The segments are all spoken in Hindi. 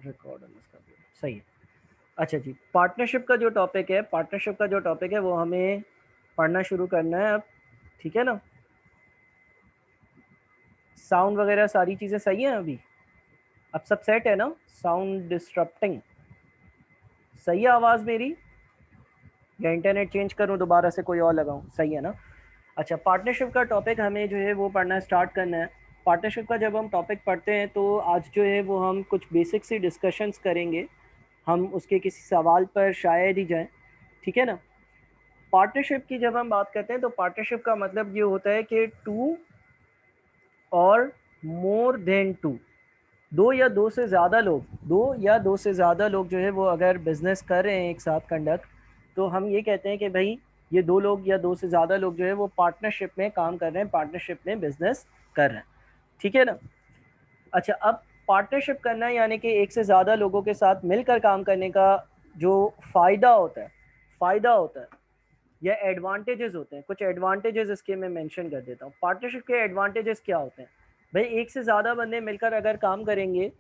रिकॉर्ड सही है। अच्छा जी, पार्टनरशिप का जो टॉपिक है वो हमें पढ़ना शुरू करना है अब, ठीक है ना। साउंड वगैरह सारी चीज़ें सही हैं अभी, अब सब सेट है ना। साउंड डिस्टरप्टिंग सही है आवाज़ मेरी, या इंटरनेट चेंज करूं दोबारा से कोई और लगाऊं, सही है ना। अच्छा, पार्टनरशिप का टॉपिक हमें जो है वो पढ़ना स्टार्ट करना है। पार्टनरशिप का जब हम टॉपिक पढ़ते हैं तो आज जो है वो हम कुछ बेसिक सी डिस्कशंस करेंगे, हम उसके किसी सवाल पर शायद ही जाएं, ठीक है ना। पार्टनरशिप की जब हम बात करते हैं तो पार्टनरशिप का मतलब ये होता है कि टू और मोर देन टू, दो या दो से ज़्यादा लोग जो है वो अगर बिजनेस कर रहे हैं एक साथ कंडक्ट, तो हम ये कहते हैं कि भाई ये दो लोग या दो से ज़्यादा लोग जो है वो पार्टनरशिप में काम कर रहे हैं, पार्टनरशिप में बिजनेस कर रहे हैं, ठीक है ना। अच्छा, अब पार्टनरशिप करना यानी कि एक से ज़्यादा लोगों के साथ मिलकर काम करने का जो फ़ायदा होता है या एडवांटेजेस होते हैं, कुछ एडवांटेजेस इसके मैं मेंशन कर देता हूँ। पार्टनरशिप के एडवांटेजेस क्या होते हैं भाई, एक से ज़्यादा बंदे मिलकर अगर काम करेंगे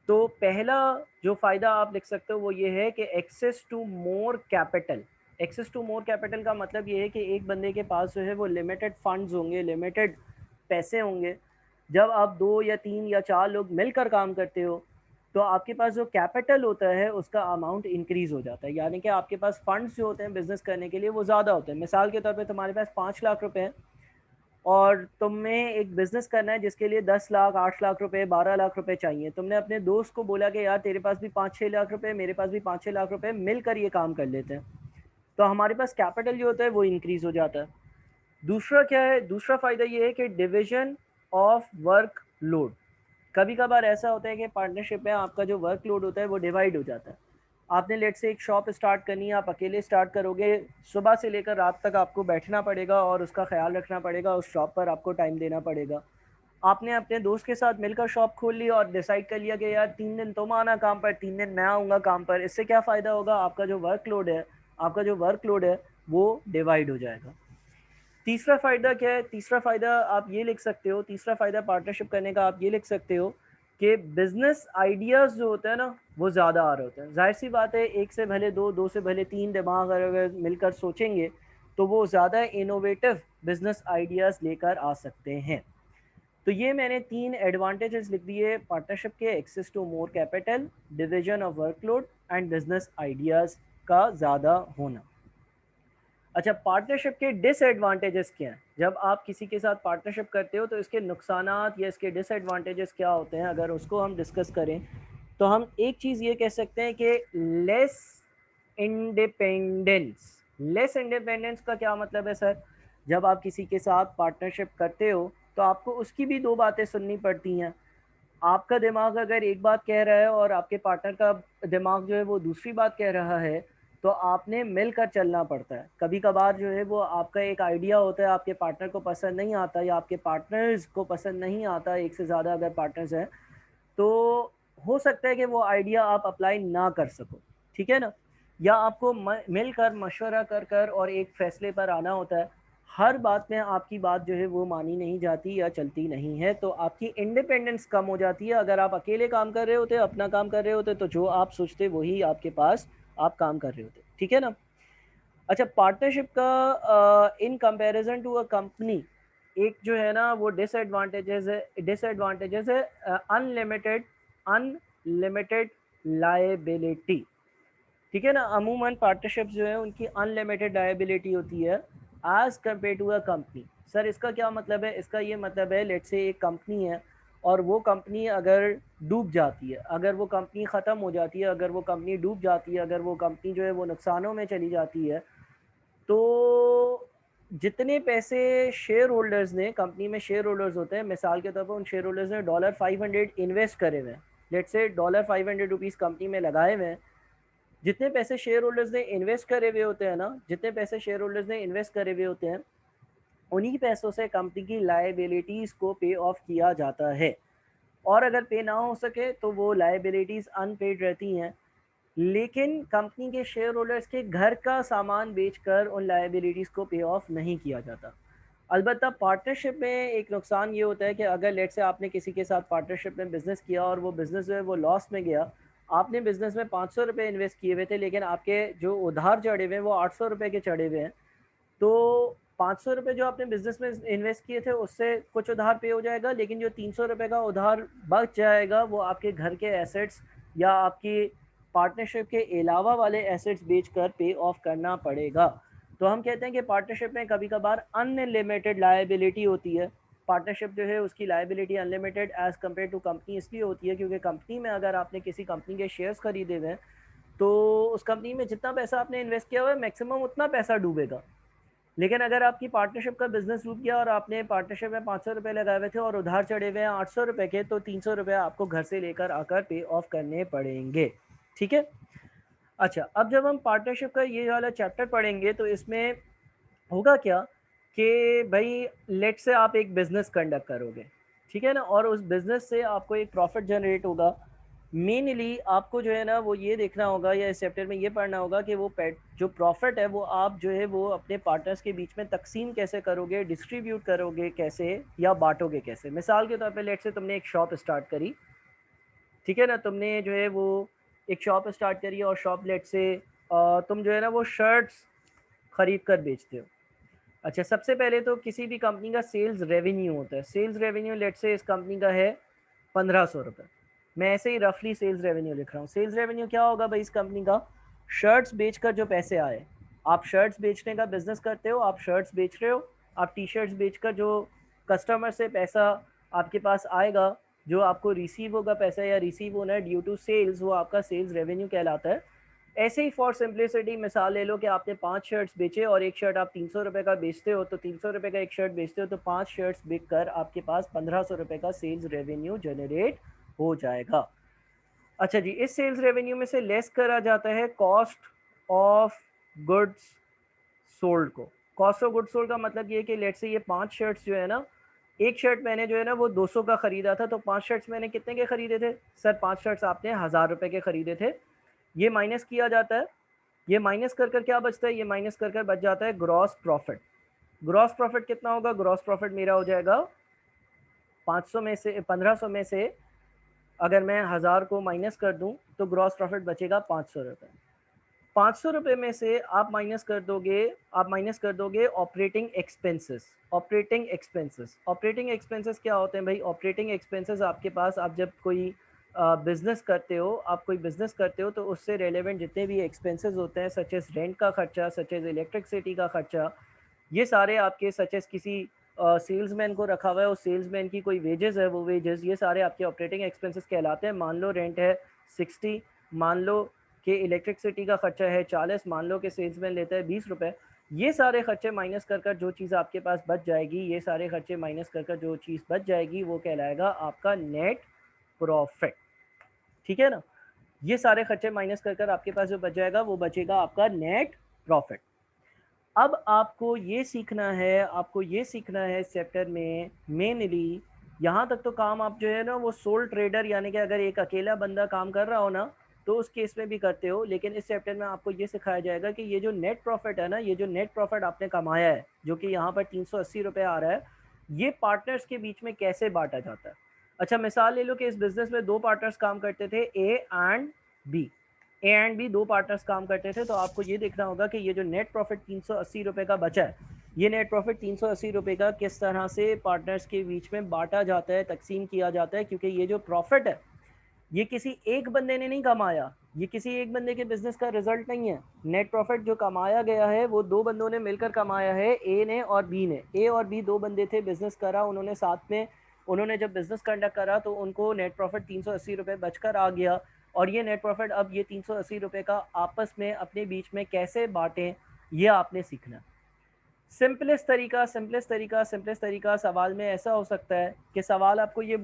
तो पहला जो फ़ायदा आप लिख सकते हो वो ये है कि access to more capital. Access to more capital का मतलब ये है कि एक बंदे के पास जो है वो लिमिटेड फंड्स होंगे, लिमिटेड पैसे होंगे। जब आप दो या तीन या चार लोग मिलकर काम करते हो तो आपके पास जो कैपिटल होता है उसका अमाउंट इंक्रीज हो जाता है, यानी कि आपके पास फंड्स जो होते हैं बिजनेस करने के लिए वो ज़्यादा होते हैं। मिसाल के तौर पे तुम्हारे पास 5 लाख रुपए हैं और तुम्हें एक बिजनेस करना है जिसके लिए 10 लाख, 8 लाख रुपए, 12 लाख रुपए चाहिए। तुमने अपने दोस्त को बोला कि यार तेरे पास भी 5-6 लाख रुपए, मेरे पास भी 5-6 लाख रुपए, मिलकर ये काम कर लेते हैं, तो हमारे पास कैपिटल जो होता है वो इंक्रीज हो जाता है। दूसरा क्या है, दूसरा फायदा ये है कि डिविजन ऑफ वर्क लोड। कभी कभार ऐसा होता है कि पार्टनरशिप में आपका जो वर्क लोड होता है वो डिवाइड हो जाता है। आपने लेट से एक शॉप स्टार्ट करनी है, आप अकेले स्टार्ट करोगे, सुबह से लेकर रात तक आपको बैठना पड़ेगा और उसका ख्याल रखना पड़ेगा, उस शॉप पर आपको टाइम देना पड़ेगा। आपने अपने दोस्त के साथ मिलकर शॉप खोल ली और डिसाइड कर लिया कि यार 3 दिन तुम आना काम पर, 3 दिन मैं आऊँगा काम पर, इससे क्या फ़ायदा होगा, आपका जो वर्कलोड है वो डिवाइड हो जाएगा। तीसरा फ़ायदा क्या है, तीसरा फ़ायदा आप ये लिख सकते हो, तीसरा फ़ायदा पार्टनरशिप करने का आप ये लिख सकते हो कि बिजनेस आइडियाज़ जो होते हैं ना वो ज़्यादा आ रहे होते हैं। जाहिर सी बात है, एक से भले दो, दो से भले तीन दिमाग अगर मिलकर सोचेंगे तो वो ज़्यादा इनोवेटिव बिजनेस आइडियाज़ लेकर आ सकते हैं। तो ये मैंने 3 एडवांटेजेस लिख दिए पार्टनरशिप के, access to more capital, division of workload and business ideas का ज़्यादा होना। अच्छा, पार्टनरशिप के डिसएडवांटेजेस क्या हैं, जब आप किसी के साथ पार्टनरशिप करते हो तो इसके नुकसानात या इसके डिसएडवांटेजेस क्या होते हैं, अगर उसको हम डिस्कस करें तो हम एक चीज़ ये कह सकते हैं कि लेस इंडिपेंडेंस। लेस इंडिपेंडेंस का क्या मतलब है सर, जब आप किसी के साथ पार्टनरशिप करते हो तो आपको उसकी भी दो बातें सुननी पड़ती हैं। आपका दिमाग अगर एक बात कह रहा है और आपके पार्टनर का दिमाग जो है वो दूसरी बात कह रहा है, तो आपने मिलकर चलना पड़ता है। कभी कभार जो है वो आपका एक आइडिया होता है, आपके पार्टनर को पसंद नहीं आता या आपके पार्टनर्स को पसंद नहीं आता, एक से ज़्यादा अगर पार्टनर्स हैं तो हो सकता है कि वो आइडिया आप अप्लाई ना कर सको, ठीक है ना। या आपको मिलकर मशवरा कर कर और एक फैसले पर आना होता है। हर बात में आपकी बात जो है वो मानी नहीं जाती या चलती नहीं है, तो आपकी इंडिपेंडेंस कम हो जाती है। अगर आप अकेले काम कर रहे होते, अपना काम कर रहे होते, तो जो आप सोचते वही आपके पास आप काम कर रहे होते, ठीक है ना। अच्छा, पार्टनरशिप का in comparison to a company एक जो है ना वो डिसएडवांटेजेस है अनलिमिटेड अनलिमिटेड लायबिलिटी, ठीक है ना। अमूमन पार्टनरशिप्स जो है उनकी अनलिमिटेड लायबिलिटी होती है as compared to a company. Sir इसका क्या मतलब है, इसका ये मतलब है लेट से एक कंपनी है और वो कंपनी अगर डूब जाती है, अगर वो कंपनी ख़त्म हो जाती है, अगर वो कंपनी डूब जाती है, अगर वो कंपनी जो है वो नुकसानों में चली जाती है, तो जितने पैसे शेयर होल्डर्स ने, कंपनी में शेयर होल्डर्स होते हैं, मिसाल के तौर पर उन शेयर होल्डर्स ने $500 इन्वेस्ट करे हुए हैं, लेट से $500 कंपनी में लगाए हुए हैं। जितने पैसे शेयर होल्डर्स ने इन्वेस्ट करे हुए होते हैं ना, जितने पैसे शेयर होल्डर्स ने इन्वेस्ट करे हुए होते हैं, उन्हीं पैसों से कंपनी की लायबिलिटीज़ को पे ऑफ किया जाता है। और अगर पे ना हो सके तो वो लायबिलिटीज़ अनपेड रहती हैं। लेकिन कंपनी के शेयर होल्डर्स के घर का सामान बेचकर उन लायबिलिटीज़ को पे ऑफ नहीं किया जाता। अलबत्ता पार्टनरशिप में एक नुकसान ये होता है कि अगर लेट से आपने किसी के साथ पार्टनरशिप में बिज़नेस किया और वो बिज़नेस जो है वो लॉस में गया, आपने बिजनेस में 500 रुपये इन्वेस्ट किए हुए थे, लेकिन आपके जो उधार चढ़े हुए हैं वो 800 रुपये के चढ़े हुए हैं, तो 500 रुपये जो आपने बिजनेस में इन्वेस्ट किए थे उससे कुछ उधार पे हो जाएगा, लेकिन जो 300 रुपये का उधार बच जाएगा वो आपके घर के एसेट्स या आपकी पार्टनरशिप के अलावा वाले एसेट्स बेचकर पे ऑफ करना पड़ेगा। तो हम कहते हैं कि पार्टनरशिप में कभी कभार अनलिमिटेड लायबिलिटी होती है। पार्टनरशिप जो है उसकी liability unlimited as compared to company इसलिए होती है क्योंकि कंपनी में अगर आपने किसी कंपनी के शेयर्स खरीदे हुए हैं तो उस कंपनी में जितना पैसा आपने इन्वेस्ट किया हुआ है मैक्सिमम उतना पैसा डूबेगा। लेकिन अगर आपकी पार्टनरशिप का बिजनेस डूब गया और आपने पार्टनरशिप में 500 रुपये लगाए हुए थे और उधार चढ़े हुए हैं 800 रुपये के, तो 300 रुपये आपको घर से लेकर आकर पे ऑफ करने पड़ेंगे। ठीक है। अच्छा, अब जब हम पार्टनरशिप का ये वाला चैप्टर पढ़ेंगे तो इसमें होगा क्या कि भाई लेट से आप एक बिज़नेस कंडक्ट करोगे, ठीक है ना, और उस बिज़नेस से आपको एक प्रॉफिट जनरेट होगा। मेनली आपको जो है ना वो ये देखना होगा या इस चैप्टर में ये पढ़ना होगा कि वो जो प्रॉफिट है वो आप जो है वो अपने पार्टनर्स के बीच में तकसीम कैसे करोगे, डिस्ट्रीब्यूट करोगे कैसे, या बांटोगे कैसे। मिसाल के तौर पे लेट से तुमने एक शॉप स्टार्ट करी, ठीक है ना, तुमने जो है वो एक शॉप स्टार्ट करी और शॉप लेट से तुम जो है ना वो शर्ट्स खरीद कर बेचते हो। अच्छा, सबसे पहले तो किसी भी कंपनी का सेल्स रेवेन्यू होता है। सेल्स रेवेन्यू लेट से इस कंपनी का है 1500 रुपये। मैं ऐसे ही रफली सेल्स रेवेन्यू लिख रहा हूँ। सेल्स रेवेन्यू क्या होगा भाई इस कंपनी का? शर्ट्स बेचकर जो पैसे आए, आप शर्ट्स बेचने का बिजनेस करते हो, आप शर्ट्स बेच रहे हो, आप टी शर्ट्स बेचकर जो कस्टमर से पैसा आपके पास आएगा, जो आपको रिसीव होगा पैसा या रिसीव होना है ड्यू टू सेल्स, वो आपका सेल्स रेवेन्यू कहलाता है। ऐसे ही फॉर सिंप्लिसिटी मिसाल ले लो कि आपने 5 शर्ट्स बेचे और एक शर्ट आप 300 रुपये का बेचते हो, तो 300 रुपये का एक शर्ट बेचते हो तो 5 शर्ट्स बिक कर आपके पास 1500 रुपये का सेल्स रेवेन्यू जनरेट हो जाएगा। अच्छा जी, इस सेल्स रेवेन्यू में से लेस करा जाता है कॉस्ट ऑफ गुड्स सोल्ड को। कॉस्ट ऑफ गुड्स सोल्ड का मतलब ये है कि लेट से ये 5 शर्ट्स जो है ना, एक शर्ट मैंने जो है ना वो 200 का ख़रीदा था, तो 5 शर्ट्स मैंने कितने के ख़रीदे थे सर? 5 शर्ट्स आपने 1000 रुपये के ख़रीदे थे। ये माइनस किया जाता है, ये माइनस कर कर क्या बचता है? ये माइनस कर कर बच जाता है ग्रॉस प्रॉफिट। ग्रॉस प्रॉफिट कितना होगा? ग्रॉस प्रॉफिट मेरा हो जाएगा 500 में से 1500 में से अगर मैं 1000 को माइनस कर दूं तो ग्रॉस प्रॉफिट बचेगा 500 रुपये। 500 रुपये में से आप माइनस कर दोगे ऑपरेटिंग एक्सपेंसेस। ऑपरेटिंग एक्सपेंसेस क्या होते हैं भाई? ऑपरेटिंग एक्सपेंसेस आपके पास, आप जब कोई बिजनेस करते हो, तो उससे रेलेवेंट जितने भी एक्सपेंसेस होते हैं, सच एज रेंट का खर्चा, सच एज इलेक्ट्रिसिटी का खर्चा, ये सारे आपके, सच एज किसी सेल्समैन को रखा हुआ है, उस सेल्समैन की कोई वेजेस है, वो वेजेस, ये सारे आपके ऑपरेटिंग एक्सपेंसेस कहलाते हैं। मान लो रेंट है 60, मान लो कि इलेक्ट्रिसिटी का खर्चा है 40, मान लो कि सेल्समैन लेता है 20 रुपये। ये सारे खर्चे माइनस कर कर जो चीज़ आपके पास बच जाएगी, ये सारे खर्चे माइनस कर कर जो चीज़ बच जाएगी वो कहलाएगा आपका नेट प्रॉफिट। ठीक है ना? ये सारे खर्चे माइनस कर कर आपके पास जो बच जाएगा वो बचेगा आपका नेट प्रॉफिट। अब आपको ये सीखना है इस चैप्टर में मेनली, यहाँ तक तो काम आप जो है ना वो सोल ट्रेडर, यानी कि अगर एक अकेला बंदा काम कर रहा हो ना तो उस केस में भी करते हो, लेकिन इस चैप्टर में आपको ये सिखाया जाएगा कि ये जो नेट प्रॉफिट है ना, ये जो नेट प्रॉफिट आपने कमाया है जो कि यहाँ पर 380 रुपये आ रहा है, ये पार्टनर्स के बीच में कैसे बांटा जाता है। अच्छा, मिसाल ले लो कि इस बिजनेस में 2 पार्टनर्स काम करते थे, ए एंड बी 2 पार्टनर्स काम करते थे। तो आपको ये देखना होगा कि ये जो नेट प्रॉफिट 380 रुपये का बचा है, ये नेट प्रॉफिट 380 रुपये का किस तरह से पार्टनर्स के बीच में बांटा जाता है, तकसीम किया जाता है, क्योंकि ये जो प्रॉफिट है ये किसी एक बंदे ने नहीं कमाया, ये किसी एक बंदे के बिजनेस का रिजल्ट नहीं है। नेट प्रॉफिट जो कमाया गया है वो 2 बंदों ने मिलकर कमाया है, ए ने और बी ने। ए और बी 2 बंदे थे, बिजनेस करा उन्होंने साथ में, उन्होंने जब बिजनेस कंडक्ट करा तो उनको नेट प्रॉफिट 380 रुपये बचकर आ गया। और ये नेट प्रॉफिट अब ये 380 रुपये का आपस में अपने बीच में कैसे बांटें, ये आपने सीखना। सिंपलेस्ट तरीका सवाल में ऐसा हो सकता है कि सवाल आपको ये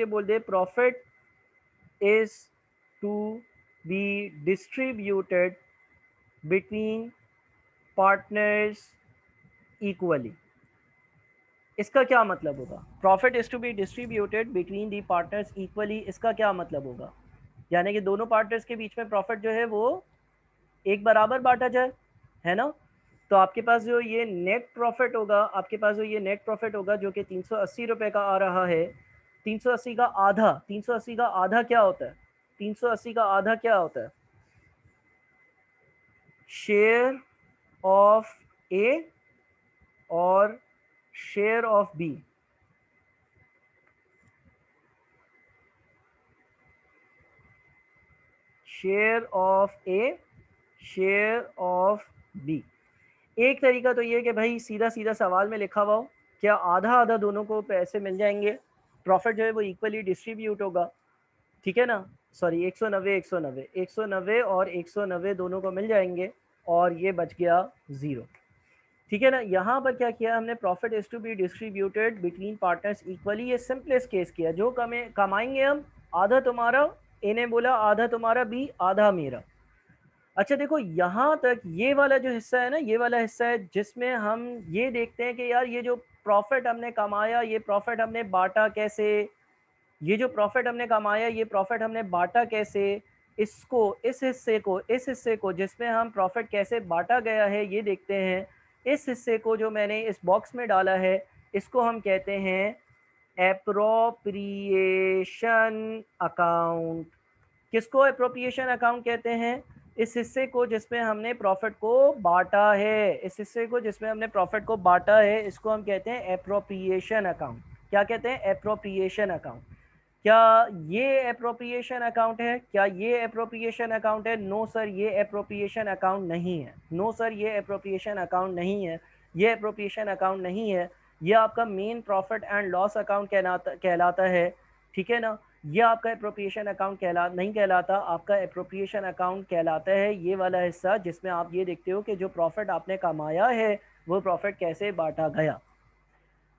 बोल दे profit is to be distributed between partners equally. इसका क्या मतलब होगा? Profit is to be distributed between the partners equally, इसका क्या मतलब होगा? यानी कि दोनों पार्टनर्स के बीच में प्रॉफिट जो है वो एक बराबर बांटा जाए, है ना? तो आपके पास जो ये नेट प्रॉफिट होगा जो कि 380 रुपये का आ रहा है, 380 का आधा, 380 का आधा क्या होता है? 380 का आधा क्या होता है? शेयर ऑफ ए और share of B. Share of A, share of B. एक तरीका तो ये कि भाई सीधा सीधा सवाल में लिखा हुआ हो, क्या आधा आधा दोनों को पैसे मिल जाएंगे, प्रॉफिट जो है वो इक्वली डिस्ट्रीब्यूट होगा, ठीक है ना। सॉरी 190 190 190 और 190 दोनों को मिल जाएंगे और ये बच गया 0, ठीक है ना। यहाँ पर क्या किया हमने, profit is to be distributed between partners equally, ये सिंपलेस्ट केस किया, जो कमाएंगे हम, आधा तुम्हारा, ए ने बोला आधा तुम्हारा, बी आधा मेरा। अच्छा देखो यहाँ तक ये वाला जो हिस्सा है ना, ये वाला हिस्सा है जिसमें हम ये देखते हैं कि यार ये जो प्रॉफिट हमने कमाया, ये प्रॉफिट हमने बांटा कैसे, ये जो प्रॉफिट हमने कमाया, ये प्रॉफिट हमने बांटा कैसे, इसको, इस हिस्से को जिसमें हम प्रॉफिट कैसे बांटा गया है ये देखते हैं। इस हिस्से को जो मैंने इस बॉक्स में डाला है, इसको हम कहते हैं एप्रोप्रिएशन अकाउंट। किसको एप्रोप्रिएशन अकाउंट कहते हैं? इस हिस्से को जिसमें हमने प्रॉफिट को बांटा है, इस हिस्से को जिसमें हमने प्रॉफिट को बांटा है, इसको हम कहते हैं एप्रोप्रिएशन अकाउंट। क्या कहते हैं? Appropriation account. क्या ये एप्रोप्रिएशन अकाउंट है? क्या ये एप्रोप्रिएशन अकाउंट है? नो सर, ये एप्रोप्रिएशन अकाउंट नहीं है। नो सर, ये एप्रोप्रिएशन अकाउंट नहीं है। ये एप्रोप्रिएशन अकाउंट नहीं है। ये आपका main profit and loss account कहलाता है, ठीक है ना। ये आपका एप्रोप्रिएशन अकाउंट नहीं कहलाता, आपका एप्रोप्रिएशन अकाउंट कहलाता है ये वाला हिस्सा जिसमें आप ये देखते हो कि जो प्रॉफिट आपने कमाया है वो प्रॉफिट कैसे बांटा गया।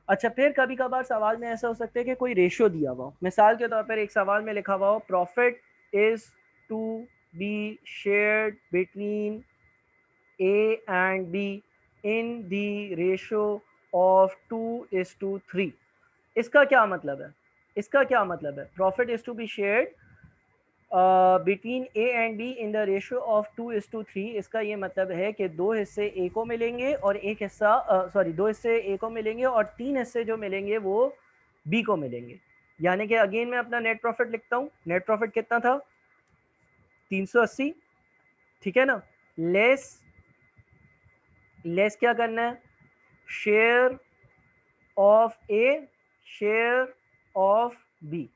अच्छा, फिर कभी कभार सवाल में ऐसा हो सकता है कि कोई रेशियो दिया हुआ हो, मिसाल के तौर पर एक सवाल में लिखा हुआ हो profit is to be shared between A and B in the ratio of 2:3। इसका क्या मतलब है? इसका क्या मतलब है? Profit is to be shared between A and B in the ratio of 2:3। इसका ये मतलब है कि दो हिस्से ए को मिलेंगे और एक हिस्सा सॉरी दो हिस्से ए को मिलेंगे और 3 हिस्से जो मिलेंगे वो बी को मिलेंगे। यानी कि अगेन मैं अपना नेट प्रॉफिट लिखता हूँ। नेट प्रॉफिट कितना था? 380, ठीक है ना। लेस लेस क्या करना है? Share of A, share of B.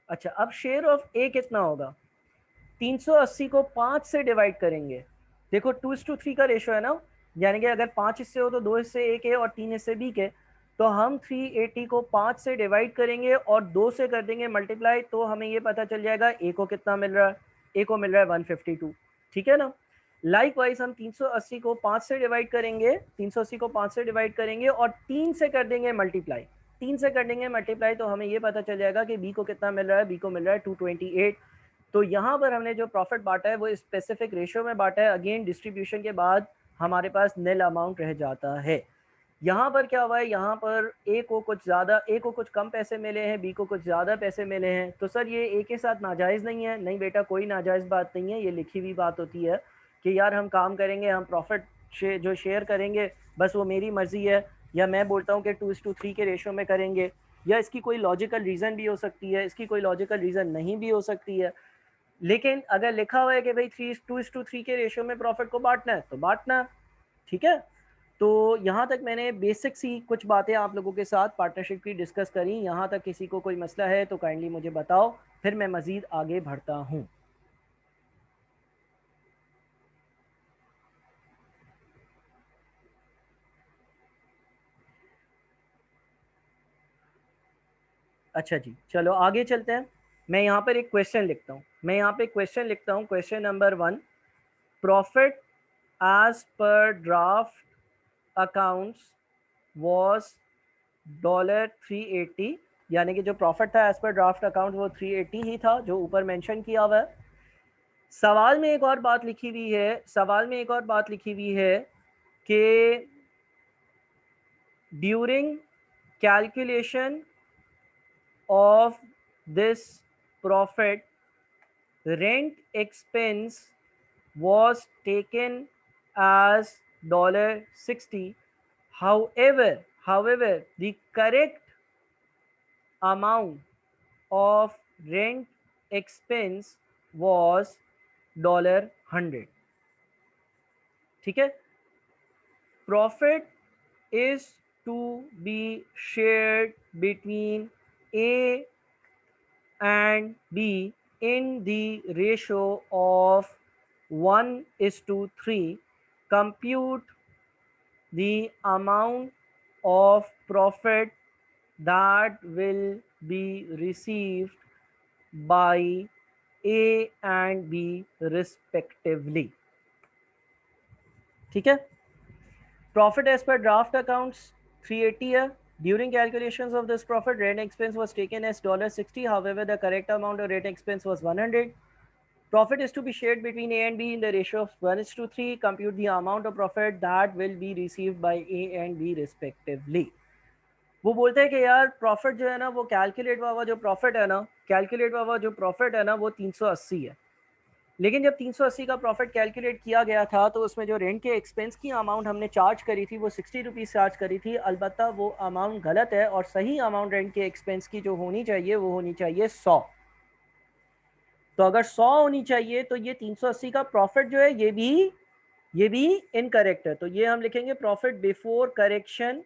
अच्छा, अब शेयर ऑफ ए कितना होगा? 380 को 5 से डिवाइड करेंगे। देखो 2:3 का रेशो है ना, यानी कि अगर 5 हिस्से हो तो 2 हिस्से ए के और 3 हिस्से बी के। तो हम 380 को 5 से डिवाइड करेंगे और 2 से कर देंगे मल्टीप्लाई, तो हमें ये पता चल जाएगा ए को कितना मिल रहा है। ए को मिल रहा है 152, ठीक है ना। लाइक वाइज हम 380 को 5 से डिवाइड करेंगे, 380 को 5 से डिवाइड करेंगे और 3 से कर देंगे मल्टीप्लाई। 3 से कर देंगे मल्टीप्लाई तो हमें ये पता चल जाएगा कि बी को कितना मिल रहा है। बी को मिल रहा है 228। तो यहाँ पर हमने जो प्रॉफिट बांटा है वो स्पेसिफिक रेशियो में बांटा है। अगेन डिस्ट्रीब्यूशन के बाद हमारे पास नील अमाउंट रह जाता है। यहाँ पर क्या हुआ है, यहाँ पर ए को कुछ ज़्यादा, ए को कुछ कम पैसे मिले हैं, बी को कुछ ज़्यादा पैसे मिले हैं। तो सर ये ए के साथ नाजायज़ नहीं है? नहीं बेटा, कोई नाजायज़ बात नहीं है। ये लिखी हुई बात होती है कि यार हम काम करेंगे, हम प्रॉफिट जो शेयर करेंगे बस वो मेरी मर्ज़ी है, या मैं बोलता हूँ कि 2:3 के रेशो में करेंगे, या इसकी कोई लॉजिकल रीज़न भी हो सकती है, इसकी कोई लॉजिकल रीज़न नहीं भी हो सकती है। लेकिन अगर लिखा हुआ है कि भाई 2:3 के रेशियो में प्रॉफिट को बांटना है तो बांटना, ठीक है। तो यहाँ तक मैंने बेसिक सी कुछ बातें आप लोगों के साथ पार्टनरशिप की डिस्कस करी। यहाँ तक किसी को कोई मसला है तो काइंडली मुझे बताओ, फिर मैं मज़ीद आगे बढ़ता हूँ। अच्छा जी, चलो आगे चलते हैं। मैं यहाँ पर एक क्वेश्चन लिखता हूँ, क्वेश्चन नंबर 1। प्रॉफिट एज पर ड्राफ्ट अकाउंट्स वॉज $380, यानी कि जो प्रॉफिट था एज पर ड्राफ्ट अकाउंट वो 380 ही था जो ऊपर मेंशन किया हुआ है। सवाल में एक और बात लिखी हुई है, कि during calculation of this profit rent expense was taken as $60. However, the correct amount of rent expense was $100. ठीक है, profit is to be shared between A and B in the ratio of 1:3. Compute the amount of profit that will be received by A and B respectively. ठीक है, profit as per draft accounts 380 है. During calculations of this profit, rent expense was taken as $60. However, the correct amount of rent expense was 100. Profit is to be shared between A and B in the ratio of 1:3. Compute the amount of profit that will be received by A and B respectively. वो बोलते हैं कि यार प्रॉफिट जो है ना, वो कैलकुलेट हुआ जो प्रॉफिट है ना, कैलकुलेट हुआ जो प्रॉफिट है ना, वो 380 है. लेकिन जब 380 का प्रॉफिट कैलकुलेट किया गया था तो उसमें जो रेंट के एक्सपेंस की अमाउंट हमने चार्ज करी थी वो 60 रुपीज़ चार्ज करी थी. अलबत्ता वो अमाउंट गलत है और सही अमाउंट रेंट के एक्सपेंस की जो होनी चाहिए वो होनी चाहिए 100. तो अगर 100 होनी चाहिए तो ये 380 का प्रॉफिट जो है ये भी इनकरेक्ट है. तो ये हम लिखेंगे profit before correction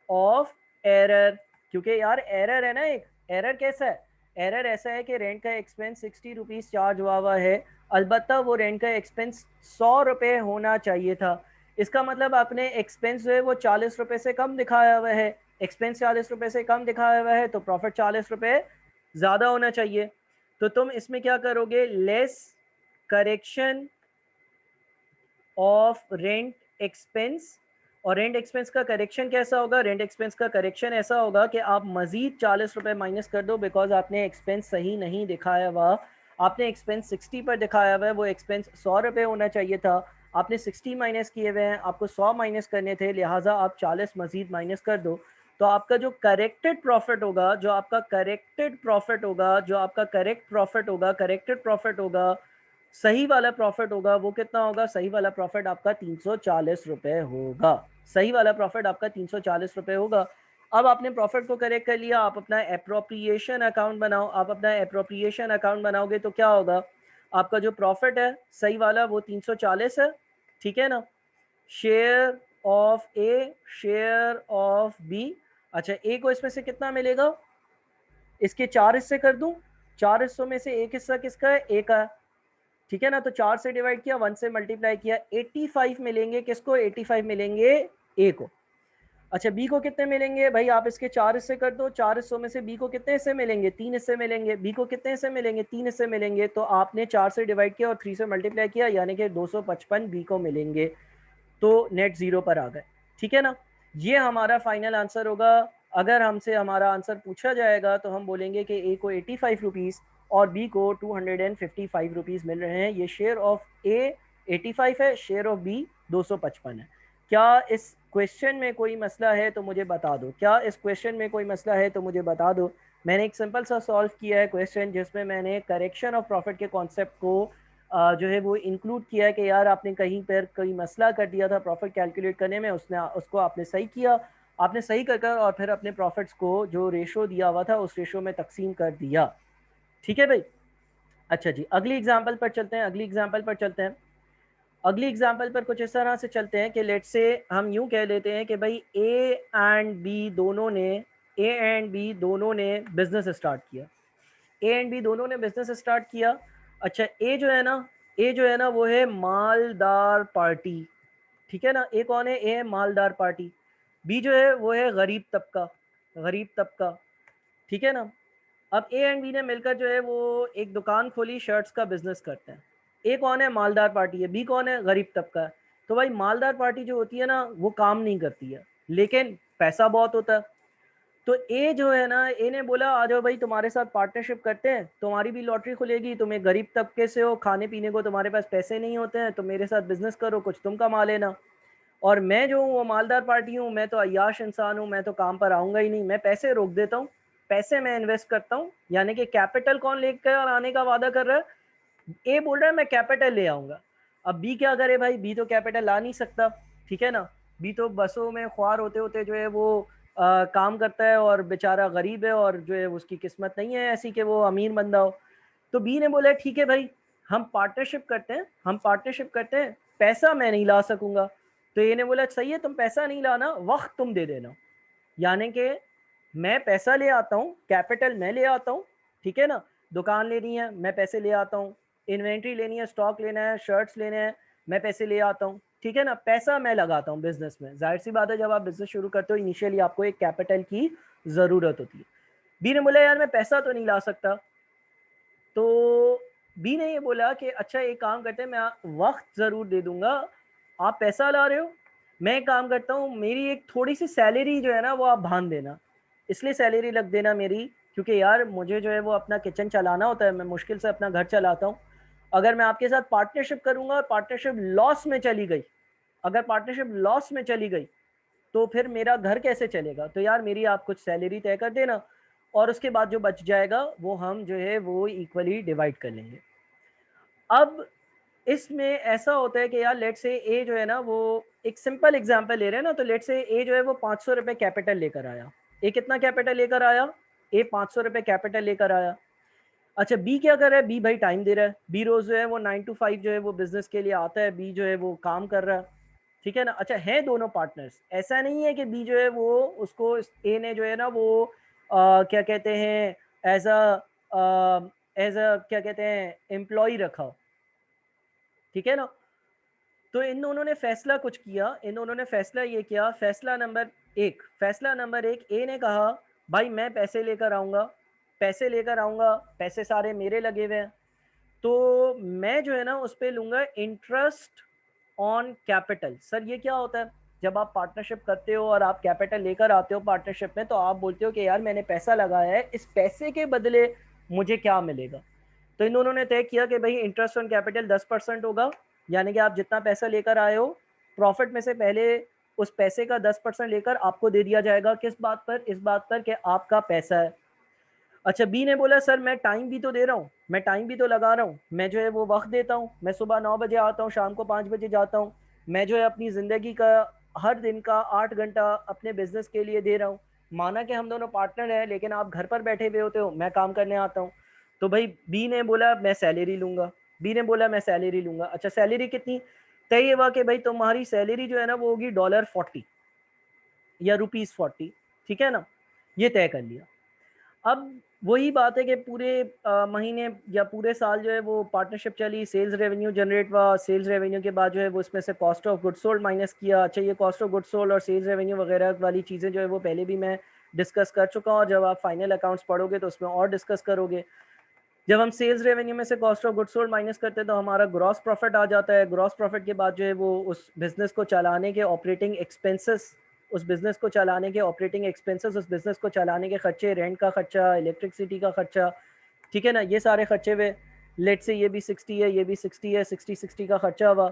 of error, क्योंकि यार एरर है ना. एक एरर कैसा है, एरर ऐसा है कि रेंट का एक्सपेंस 60 रुपीज़ चार्ज हुआ है, अलबत्ता वो रेंट का एक्सपेंस 100 रुपये होना चाहिए था. इसका मतलब आपने एक्सपेंस जो है वो 40 रुपये से कम दिखाया हुआ है. एक्सपेंस 40 रुपये से कम दिखाया हुआ है तो प्रॉफिट 40 रुपये ज़्यादा होना चाहिए. तो तुम इसमें क्या करोगे, less correction of rent expense. और रेंट एक्सपेंस का करेक्शन कैसा होगा, रेंट एक्सपेंस का करेक्शन ऐसा होगा कि आप मजीद 40 रुपये माइनस कर दो, बिकॉज आपने एक्सपेंस सही नहीं दिखाया हुआ. आपने एक्सपेंस 60 पर दिखाया हुआ है, वो एक्सपेंस 100 रुपये होना चाहिए था. आपने 60 माइनस किए हुए हैं, आपको 100 माइनस करने थे, लिहाजा आप 40 मजीद माइनस कर दो. तो आपका जो करेक्टेड प्रॉफिट होगा, जो आपका करेक्टेड प्रॉफिट होगा, जो आपका करेक्ट प्रॉफिट होगा, करेक्टेड प्रॉफिट होगा, सही वाला प्रॉफिट होगा, वो कितना होगा, सही वाला प्रॉफिट आपका 340 रुपये होगा. सही वाला प्रॉफिट आपका 340 रुपये होगा. अब आपने प्रॉफिट को करेक्ट कर लिया, आप अपना एप्रोप्रिएशन अकाउंट बनाओ. आप अपना एप्रोप्रिएशन अकाउंट बनाओगे तो क्या होगा, आपका जो प्रॉफिट है सही वाला वो 340 है, ठीक है ना. Share of A, share of B. अच्छा, ए को इसमें से कितना मिलेगा, इसके 4 हिस्से कर दूं, 4 हिस्सों में से एक हिस्सा किसका है, ए का. ठीक है ना, तो 4 से डिवाइड किया, 1 से मल्टीप्लाई किया, 85 मिलेंगे. किसको, 85 मिलेंगे ए को. अच्छा, बी को कितने मिलेंगे भाई, आप इसके 4 हिस्से कर दो, 4 हिस्सों में से बी को कितने हिस्से मिलेंगे, 3 हिस्से मिलेंगे. बी को कितने हिस्से मिलेंगे, 3 हिस्से मिलेंगे. तो आपने 4 से डिवाइड किया और 3 से मल्टीप्लाई किया, यानी कि 255 बी को मिलेंगे. तो नेट ज़ीरो पर आ गए. ठीक है ना, ये हमारा फाइनल आंसर होगा. अगर हमसे हमारा आंसर पूछा जाएगा तो हम बोलेंगे कि ए को 85 रुपीज़ और बी को 255 रुपीज़ मिल रहे हैं. ये शेयर ऑफ ए 85 है, शेयर ऑफ बी 255 है. क्या इस क्वेश्चन में कोई मसला है तो मुझे बता दो, क्या इस क्वेश्चन में कोई मसला है तो मुझे बता दो. मैंने एक सिंपल सा सॉल्व किया है क्वेश्चन, जिसमें मैंने करेक्शन ऑफ प्रॉफिट के कॉन्सेप्ट को जो है वो इंक्लूड किया है कि यार आपने कहीं पर कोई मसला कर दिया था प्रॉफिट कैलकुलेट करने में, उसको आपने सही किया, आपने सही कर कर और फिर अपने प्रॉफिट्स को जो रेशो दिया हुआ था उस रेशो में तकसीम कर दिया. ठीक है भाई. अच्छा जी, अगली एग्जांपल पर चलते हैं. अगली एग्जांपल पर कुछ इस तरह से चलते हैं कि लेट्स से हम यूं कह लेते हैं कि भाई ए एंड बी दोनों ने बिजनेस स्टार्ट किया. ए एंड बी दोनों ने बिजनेस स्टार्ट किया. अच्छा, ए जो है ना वो है मालदार पार्टी. ठीक है ना, ए कौन है, ए है मालदार पार्टी. बी जो है वो है गरीब तबका. ठीक है ना. अब ए एंड बी ने मिलकर जो है वो एक दुकान खोली, शर्ट्स का बिजनेस करते हैं. ए कौन है, मालदार पार्टी है. बी कौन है, गरीब तबका है. तो भाई मालदार पार्टी जो होती है ना वो काम नहीं करती है, लेकिन पैसा बहुत होता है. तो ए जो है ना, ए ने बोला आ जाओ भाई तुम्हारे साथ पार्टनरशिप करते हैं, तुम्हारी भी लॉटरी खुलेगी, तुम एक गरीब तबके से हो, खाने पीने को तुम्हारे पास पैसे नहीं होते हैं, तो मेरे साथ बिजनेस करो, कुछ तुम कमा लेना. और मैं जो हूँ वो मालदार पार्टी हूँ, मैं तो अय्याश इंसान हूँ, मैं तो काम पर आऊँगा ही नहीं, मैं पैसे रोक देता हूँ, पैसे मैं इन्वेस्ट करता हूँ. यानी कि कैपिटल कौन लेकर आने का वादा कर रहा है, ए बोल रहा है मैं कैपिटल ले आऊँगा. अब बी क्या करे भाई, बी तो कैपिटल ला नहीं सकता. ठीक है ना, बी तो बसों में ख्वार होते होते जो है वो काम करता है और बेचारा गरीब है और जो है उसकी किस्मत नहीं है ऐसी कि वो अमीर बंदा हो। तो बी ने बोला ठीक है भाई, हम पार्टनरशिप करते हैं, हम पार्टनरशिप करते हैं, पैसा मैं नहीं ला सकूंगा। तो ए ने बोला सही है, तुम पैसा नहीं लाना, वक्त तुम दे देना। यानी कि मैं पैसा ले आता हूँ, कैपिटल मैं ले आता हूँ, ठीक है ना, दुकान लेनी है मैं पैसे ले आता हूँ, इन्वेंट्री लेनी है, स्टॉक लेना है, शर्ट्स लेने हैं, मैं पैसे ले आता हूँ, ठीक है ना, पैसा मैं लगाता हूँ बिजनेस में। जाहिर सी बात है जब आप बिजनेस शुरू करते हो इनिशियली आपको एक कैपिटल की ज़रूरत होती है। बी ने बोला यार मैं पैसा तो नहीं ला सकता। तो बी ने ये बोला कि अच्छा एक काम करते हैं, मैं वक्त ज़रूर दे दूंगा, आप पैसा ला रहे हो, मैं एक काम करता हूँ, मेरी एक थोड़ी सी सैलरी जो है ना वो आप बांध देना, इसलिए सैलरी लग देना मेरी, क्योंकि यार मुझे जो है वो अपना किचन चलाना होता है, मैं मुश्किल से अपना घर चलाता हूँ। अगर मैं आपके साथ पार्टनरशिप करूंगा और पार्टनरशिप लॉस में चली गई, अगर पार्टनरशिप लॉस में चली गई तो फिर मेरा घर कैसे चलेगा, तो यार मेरी आप कुछ सैलरी तय कर देना और उसके बाद जो बच जाएगा वो हम जो है वो इक्वली डिवाइड कर लेंगे। अब इसमें ऐसा होता है कि यार लेट से ए जो है ना वो, एक सिंपल एग्जांपल ले रहे हैं ना, तो लेट से ए जो है वो 500 रुपये कैपिटल लेकर आया। ए कितना कैपिटल लेकर आया? ए 500 रुपये कैपिटल लेकर आया। अच्छा बी क्या कर रहा है? बी भाई टाइम दे रहा है, बी रोज जो है वो 9 to 5 जो है वो बिजनेस के लिए आता है, बी जो है वो काम कर रहा है, ठीक है ना। अच्छा है दोनों पार्टनर्स, ऐसा नहीं है कि बी जो है वो उसको ए ने जो है ना वो क्या कहते हैं एज अ क्या कहते हैं एम्प्लॉय रखा हो, ठीक है ना। तो इन दोनों ने फैसला कुछ किया, इन दोनों ने फैसला ये किया, फैसला नंबर एक, ए ने कहा भाई मैं पैसे लेकर आऊँगा, पैसे लेकर आऊँगा, पैसे सारे मेरे लगे हुए हैं, तो मैं जो है ना उस पे लूँगा इंटरेस्ट ऑन कैपिटल। सर ये क्या होता है? जब आप पार्टनरशिप करते हो और आप कैपिटल लेकर आते हो पार्टनरशिप में, तो आप बोलते हो कि यार मैंने पैसा लगाया है, इस पैसे के बदले मुझे क्या मिलेगा। तो इन दोनों ने तय किया कि भाई इंटरेस्ट ऑन कैपिटल 10% होगा, यानी कि आप जितना पैसा लेकर आए हो प्रॉफिट में से पहले उस पैसे का 10% लेकर आपको दे दिया जाएगा। किस बात पर? इस बात पर कि आपका पैसा है। अच्छा बी ने बोला सर मैं टाइम भी तो दे रहा हूँ, मैं टाइम भी तो लगा रहा हूँ, मैं जो है वो वक्त देता हूँ, मैं सुबह 9 बजे आता हूँ, शाम को 5 बजे जाता हूँ, मैं जो है अपनी ज़िंदगी का हर दिन का 8 घंटा अपने बिजनेस के लिए दे रहा हूँ। माना कि हम दोनों पार्टनर हैं लेकिन आप घर पर बैठे हुए होते हो, मैं काम करने आता हूँ। तो भाई बी ने बोला मैं सैलरी लूंगा, बी ने बोला मैं सैलरी लूंगा। अच्छा सैलरी कितनी? तय ये हुआ कि भाई तुम्हारी सैलरी जो है ना वो होगी $40 या ₹40, ठीक है ना, ये तय कर लिया। अब वही बात है कि पूरे महीने या पूरे साल जो है वो पार्टनरशिप चली, सेल्स रेवेन्यू जनरेट हुआ, सेल्स रेवेन्यू के बाद जो है वो उसमें से cost of good sold minus किया। अच्छा ये कॉस्ट ऑफ गुड सोल्ड और सेल्स रेवेन्यू वगैरह वाली चीज़ें जो है वो पहले भी मैं डिस्कस कर चुका हूँ, और जब आप फाइनल अकाउंट्स पढ़ोगे तो उसमें और डिस्कस करोगे। जब हम सेल्स रेवेन्यू में से cost of good sold minus करते हैं तो हमारा ग्रॉस प्रॉफिट आ जाता है। ग्रॉस प्रॉफिट के बाद जो है वो उस बिज़नेस को चलाने के ऑपरेटिंग एक्सपेंसेस, उस बिज़नेस को चलाने के ऑपरेटिंग एक्सपेंसेस, उस बिज़नेस को चलाने के खर्चे, रेंट का खर्चा, इलेक्ट्रिसिटी का खर्चा, ठीक है ना, ये सारे खर्चे हुए। लेट से ये भी 60 है, ये भी 60 है, 60 का खर्चा हुआ,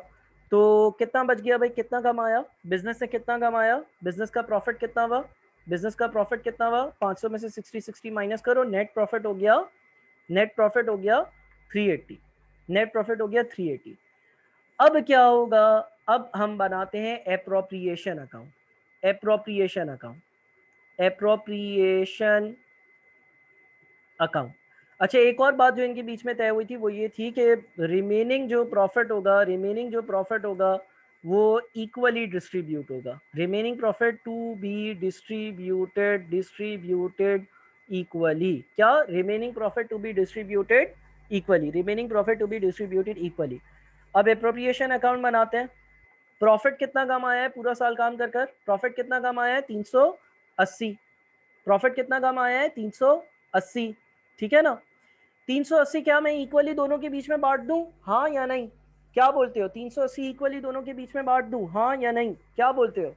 तो कितना बच गया भाई? कितना कमाया बिज़नेस ने? कितना कमाया बिज़नेस? का प्रॉफिट कितना हुआ? बिज़नेस का प्रॉफिट कितना हुआ? 500 में से 60 माइनस करो, नेट प्रॉफिट हो गया, नेट प्रॉफिट हो गया 380, नेट प्रॉफिट हो गया 380। अब क्या होगा? अब हम बनाते हैं appropriation account, appropriation account, appropriation account. अच्छा एक और बात जो इनके बीच में तय हुई थी वो ये थी कि रिमेनिंग जो प्रॉफिट होगा, रिमेनिंग जो प्रॉफिट होगा वो इक्वली डिस्ट्रीब्यूट होगा। Remaining profit to be distributed, distributed equally. क्या? Remaining profit to be distributed equally, remaining profit to be distributed equally. अब एप्रोप्रिएशन अकाउंट बनाते हैं। प्रॉफिट कितना कमाया है पूरा साल काम कर कर? प्रॉफिट कितना कमाया है? 380। प्रॉफिट कितना कम आया है? 380, ठीक है ना। 380 क्या मैं इक्वली दोनों के बीच में बांट दूं, हाँ या नहीं? क्या बोलते हो? 380 इक्वली दोनों के बीच में बांट दूं, हाँ या नहीं? क्या बोलते हो?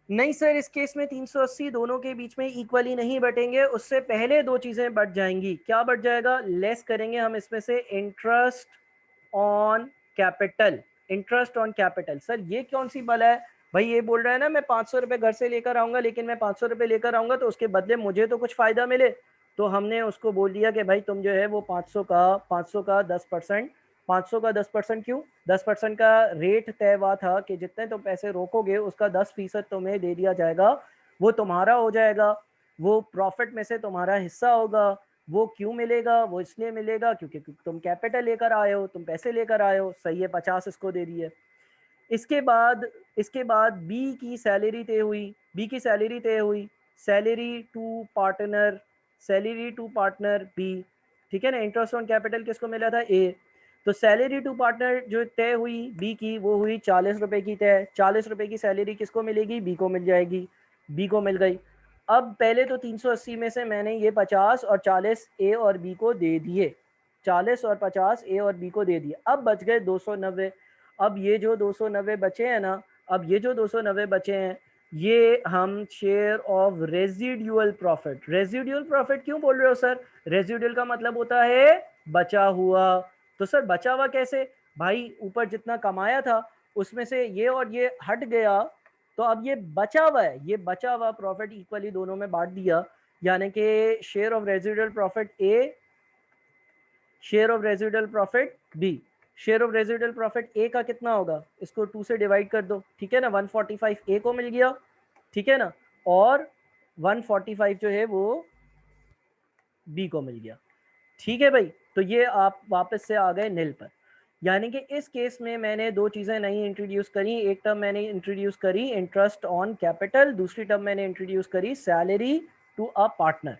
नहीं सर, इस केस में 380 दोनों के बीच में इक्वली नहीं बटेंगे, उससे पहले दो चीजें बढ़ जाएंगी। क्या बढ़ जाएगा? लेस करेंगे हम इसमें से interest on capital, interest on capital. Sir ये कौन सी बला है भाई? ये बोल रहा है ना मैं 500 रुपये घर से लेकर आऊंगा, लेकिन मैं 500 रुपये लेकर आऊंगा तो उसके बदले मुझे तो कुछ फायदा मिले। तो हमने उसको बोल दिया कि भाई तुम जो है वो 500 का 10%, 500 का 10% क्यों? 10% का रेट तय हुआ था कि जितने तुम पैसे रोकोगे उसका 10% तुम्हें दे दिया जाएगा वो तुम्हारा हो जाएगा, वो प्रॉफिट में से तुम्हारा हिस्सा होगा। वो क्यों मिलेगा? वो इसलिए मिलेगा क्योंकि तुम कैपिटल लेकर आए हो, तुम पैसे लेकर आए हो, सही है, 50 इसको दे दिए। इसके बाद बी की सैलरी तय हुई, सैलरी टू पार्टनर, बी, ठीक है ना। इंटरेस्ट ऑन कैपिटल किसको मिला था? ए। तो सैलरी टू पार्टनर जो तय हुई बी की, वो हुई 40 रुपए की तय। 40 रुपए की सैलरी किसको मिलेगी? बी को मिल जाएगी, बी को मिल गई। अब पहले तो 380 में से मैंने ये 50 और 40 ए और बी को दे दिए, 40 और 50 ए और बी को दे दिए। अब बच गए 290। अब ये जो 290 बचे हैं ना, अब ये जो 290 बचे हैं, ये हम share of residual profit. Residual profit क्यों बोल रहे हो सर? रेजिडुअल का मतलब होता है बचा हुआ। तो सर बचा हुआ कैसे? भाई ऊपर जितना कमाया था उसमें से ये और ये हट गया, तो अब ये बचा हुआ है, ये बचा हुआ प्रॉफिट इक्वली दोनों में बांट दिया, यानी कि share of residual profit A, share of residual profit B. Share of residual profit A का कितना होगा? इसको 2 से डिवाइड कर दो, ठीक है ना। 145 ए को मिल गया, ठीक है ना, और 145 जो है वो बी को मिल गया, ठीक है भाई। तो ये आप वापस से आ गए नील पर। यानी कि इस केस में मैंने दो चीज़ें नहीं इंट्रोड्यूस करी। एक टर्म मैंने इंट्रोड्यूस करी इंटरेस्ट ऑन कैपिटल, दूसरी टर्म मैंने इंट्रोड्यूस करी सैलरी टू अ पार्टनर।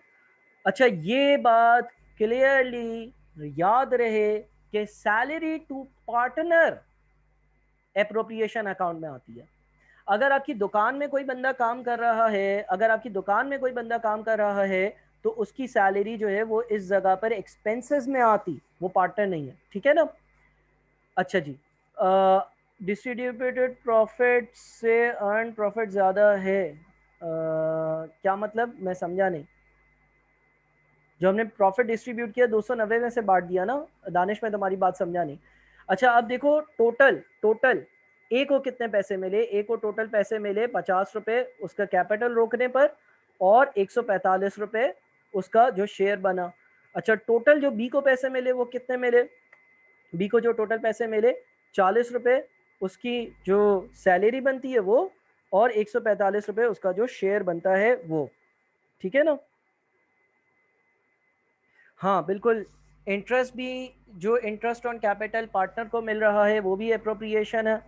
अच्छा, ये बात क्लियरली याद रहे कि salary to partner appropriation account में आती है। अगर आपकी दुकान में कोई बंदा काम कर रहा है, तो उसकी सैलरी जो है वो इस जगह पर एक्सपेंसेस में आती, वो पार्टनर नहीं है, ठीक है ना। अच्छा जी, डिस्ट्रीब्यूटेड प्रॉफिट से अर्न प्रॉफिट ज़्यादा है, क्या मतलब? मैं समझा नहीं। जो हमने प्रॉफिट डिस्ट्रीब्यूट किया 290 में से बांट दिया ना दानिश, में तुम्हारी बात समझा नहीं। अच्छा, अब देखो टोटल ए को कितने पैसे मिले? ए को टोटल पैसे मिले 50 रुपए उसका कैपिटल रोकने पर, और 145 रुपए उसका जो शेयर बना। अच्छा, टोटल जो बी को पैसे मिले वो कितने मिले? बी को जो टोटल पैसे मिले 40 रुपए उसकी जो सैलरी बनती है वो, और 145 रुपए उसका जो शेयर बनता है वो, ठीक है ना। हाँ बिल्कुल, इंटरेस्ट भी, जो इंटरेस्ट ऑन कैपिटल पार्टनर को मिल रहा है वो भी एप्रोप्रिएशन है,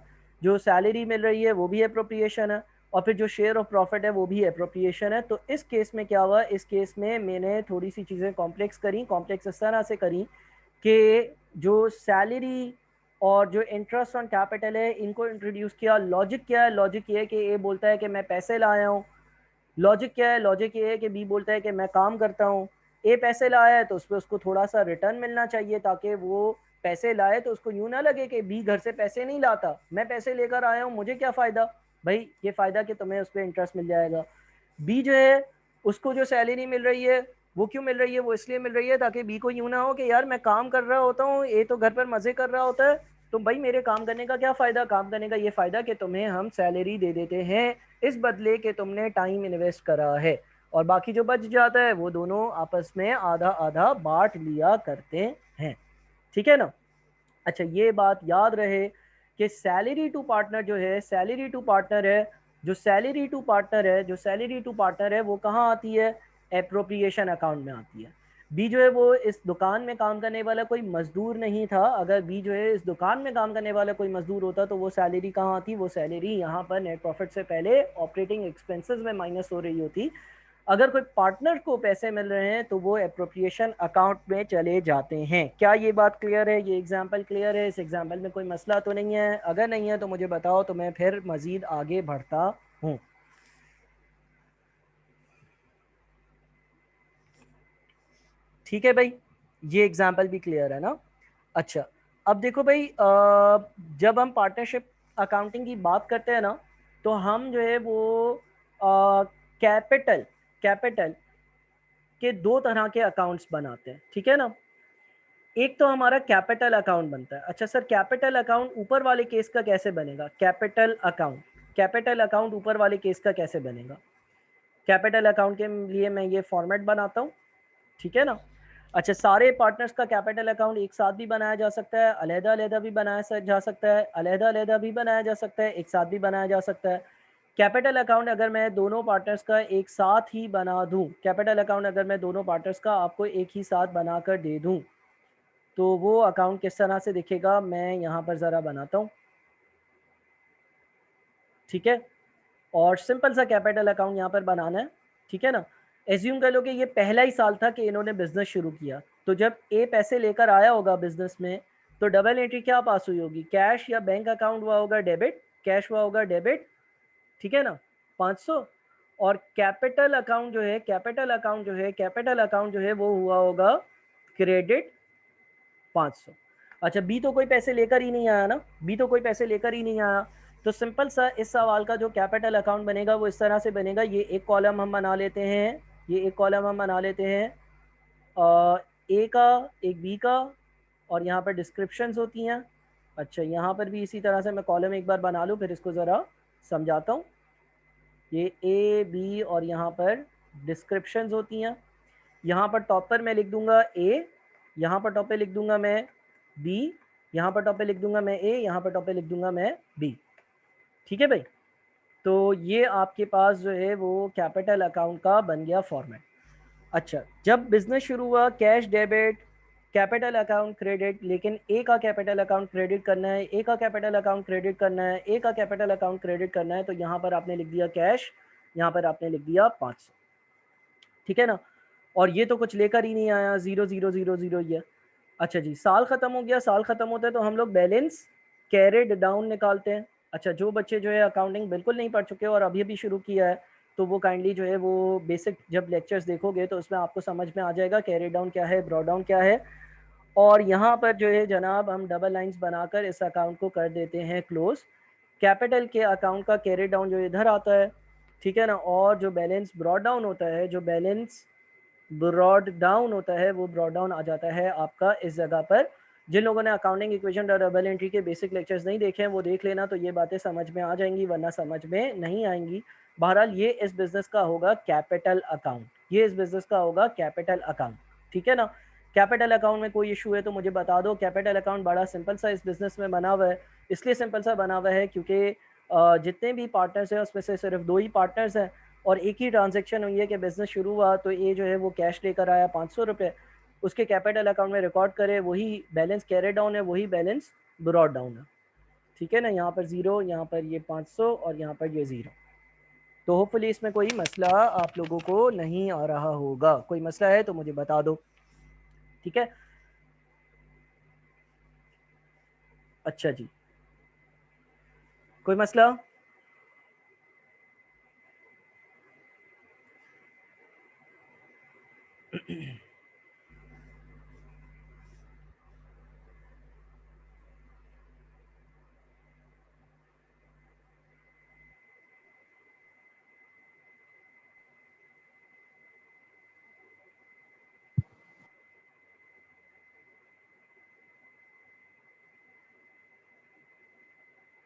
जो सैलरी मिल रही है वो भी एप्रोप्रिएशन है, और फिर जो शेयर ऑफ प्रॉफिट है वो भी एप्रोप्रिएशन है। तो इस केस में क्या हुआ? इस केस में मैंने थोड़ी सी चीज़ें कॉम्प्लेक्स करी, कॉम्प्लेक्स इस तरह से करी कि जो सैलरी और जो इंटरेस्ट ऑन कैपिटल है इनको इंट्रोड्यूस किया। लॉजिक क्या है? लॉजिक ये है कि ए बोलता है कि मैं पैसे लाया हूँ। लॉजिक क्या है? लॉजिक ये है कि बी बोलता है कि मैं काम करता हूँ। ए पैसे लाया है तो उस पर उसको थोड़ा सा रिटर्न मिलना चाहिए, ताकि वो पैसे लाए तो उसको यूँ ना लगे कि बी घर से पैसे नहीं लाता, मैं पैसे लेकर आया हूँ, मुझे क्या फ़ायदा। भाई ये फ़ायदा कि तुम्हें उस पर इंटरेस्ट मिल जाएगा। बी जो है उसको जो सैलरी मिल रही है वो क्यों मिल रही है? वो इसलिए मिल रही है ताकि बी को यूँ ना हो कि यार मैं काम कर रहा होता हूँ, ए तो घर पर मज़े कर रहा होता है, तो भाई मेरे काम करने का क्या फ़ायदा? काम करने का ये फ़ायदा कि तुम्हें हम सैलरी दे देते हैं इस बदले के तुमने टाइम इन्वेस्ट करा है, और बाकी जो बच जाता है वो दोनों आपस में आधा आधा बांट लिया करते हैं, ठीक है ना। अच्छा, ये बात याद रहे कि सैलरी टू पार्टनर जो है, सैलरी टू पार्टनर है, जो सैलरी टू पार्टनर है वो कहाँ आती है? एप्रोप्रिएशन अकाउंट में आती है। बी जो है वो इस दुकान में काम करने वाला कोई मजदूर नहीं था। अगर बी जो है इस दुकान में काम करने वाला कोई मजदूर होता तो वो सैलरी कहाँ आती? वो सैलरी यहाँ पर नेट प्रॉफिट से पहले ऑपरेटिंग एक्सपेंसेस में माइनस हो रही होती। अगर कोई पार्टनर को पैसे मिल रहे हैं तो वो एप्रोप्रिएशन अकाउंट में चले जाते हैं। क्या ये बात क्लियर है? ये एग्जांपल क्लियर है? इस एग्जांपल में कोई मसला तो नहीं है? अगर नहीं है तो मुझे बताओ, तो मैं फिर मज़ीद आगे बढ़ता हूँ। ठीक है भाई, ये एग्जांपल भी क्लियर है ना। अच्छा, अब देखो भाई, जब हम पार्टनरशिप अकाउंटिंग की बात करते हैं ना, तो हम जो है वो कैपिटल कैपिटल के दो तरह के अकाउंट्स बनाते हैं, ठीक है ना। एक तो हमारा कैपिटल अकाउंट बनता है। अच्छा सर, कैपिटल अकाउंट ऊपर वाले केस का कैसे बनेगा? कैपिटल अकाउंट ऊपर वाले केस का कैसे बनेगा? कैपिटल अकाउंट के लिए मैं ये फॉर्मेट बनाता हूँ, ठीक है ना। अच्छा, सारे पार्टनर्स का कैपिटल अकाउंट एक साथ भी बनाया जा सकता है, अलहदा अलहदा भी बनाया जा सकता है, अलहदा अलहदा भी बनाया जा सकता है, एक साथ भी बनाया जा सकता है। कैपिटल अकाउंट अगर मैं दोनों पार्टनर्स का एक साथ ही बना दूं, कैपिटल अकाउंट अगर मैं दोनों पार्टनर्स का आपको एक ही साथ बनाकर दे दूं, तो वो अकाउंट किस तरह से दिखेगा, मैं यहाँ पर ज़रा बनाता हूँ, ठीक है। और सिंपल सा कैपिटल अकाउंट यहाँ पर बनाना है, ठीक है ना। एज्यूम कर लो कि ये पहला ही साल था कि इन्होंने बिजनेस शुरू किया, तो जब ए पैसे लेकर आया होगा बिजनेस में, तो डबल एंट्री क्या पास हुई होगी, कैश या बैंक अकाउंट हुआ होगा डेबिट, कैश हुआ होगा डेबिट, ठीक है ना, 500। और कैपिटल अकाउंट जो है, कैपिटल अकाउंट जो है, कैपिटल अकाउंट जो है वो हुआ होगा क्रेडिट 500। अच्छा, बी तो कोई पैसे लेकर ही नहीं आया ना, बी तो कोई पैसे लेकर ही नहीं आया, तो सिंपल सा इस सवाल का जो कैपिटल अकाउंट बनेगा वो इस तरह से बनेगा। ये एक कॉलम हम बना लेते हैं, ये एक कॉलम हम बना लेते हैं ए का, एक बी का, और यहाँ पर डिस्क्रिप्शंस होती हैं। अच्छा, यहाँ पर भी इसी तरह से मैं कॉलम एक बार बना लूँ, फिर इसको ज़रा समझाता हूँ। ये ए बी और यहाँ पर डिस्क्रिप्शंस होती हैं। यहाँ पर टॉप पर मैं लिख दूंगा ए, यहाँ पर टॉप पे लिख दूंगा मैं बी, यहाँ पर टॉप पे लिख दूंगा मैं ए, यहाँ पर टॉप पे लिख दूंगा मैं बी, ठीक है भाई। तो ये आपके पास जो है वो कैपिटल अकाउंट का बन गया फॉर्मेट। अच्छा, जब बिजनेस शुरू हुआ, cash debit, capital account credit, लेकिन ए का कैपिटल अकाउंट क्रेडिट करना है, ए का कैपिटल अकाउंट क्रेडिट करना है, ए का कैपिटल अकाउंट क्रेडिट करना है, तो यहाँ पर आपने लिख दिया कैश, यहाँ पर आपने लिख दिया 500, ठीक है ना। और ये तो कुछ लेकर ही नहीं आया, 0 0 0 0 ये। अच्छा जी, साल ख़त्म हो गया, साल ख़त्म होता है तो हम लोग बैलेंस कैरिड डाउन निकालते हैं। अच्छा, जो बच्चे जो है अकाउंटिंग बिल्कुल नहीं पढ़ चुके और अभी अभी शुरू किया है, तो वो काइंडली जो है वो बेसिक जब लेक्चर्स देखोगे तो उसमें आपको समझ में आ जाएगा कैरिड डाउन क्या है, ब्रॉड डाउन क्या है। और यहाँ पर जो है जनाब हम डबल लाइंस बनाकर इस अकाउंट को कर देते हैं क्लोज। कैपिटल के अकाउंट का कैरिड डाउन जो इधर आता है, ठीक है ना, और जो बैलेंस ब्रॉड डाउन होता है, जो बैलेंस ब्रॉड डाउन होता है, वो ब्रॉड डाउन आ जाता है आपका इस जगह पर। जिन लोगों ने अकाउंटिंग इक्वेशन और डबल एंट्री के बेसिक लेक्चर्स नहीं देखे हैं वो देख लेना, तो ये बातें समझ में आ जाएंगी, वरना समझ में नहीं आएंगी। बहरहाल ये इस बिजनेस का होगा कैपिटल अकाउंट, ये इस बिजनेस का होगा कैपिटल अकाउंट, ठीक है ना। कैपिटल अकाउंट में कोई इशू है तो मुझे बता दो। कैपिटल अकाउंट बड़ा सिंपल सा इस बिजनेस में बना हुआ है, इसलिए सिंपल सा बना हुआ है क्योंकि जितने भी पार्टनर्स हैं उसमें से सिर्फ 2 ही पार्टनर्स हैं और एक ही ट्रांजैक्शन हुई है कि बिज़नेस शुरू हुआ तो ये जो है वो कैश लेकर आया 500 रुपये, उसके कैपिटल अकाउंट में रिकॉर्ड करे, वही बैलेंस कैरी डाउन है, वही बैलेंस ब्रॉड डाउन है, ठीक है ना। यहाँ पर 0, यहाँ पर ये 500 और यहाँ पर ये 0। तो होपफुली इसमें कोई मसला आप लोगों को नहीं आ रहा होगा, कोई मसला है तो मुझे बता दो, ठीक है। अच्छा जी, कोई मसला?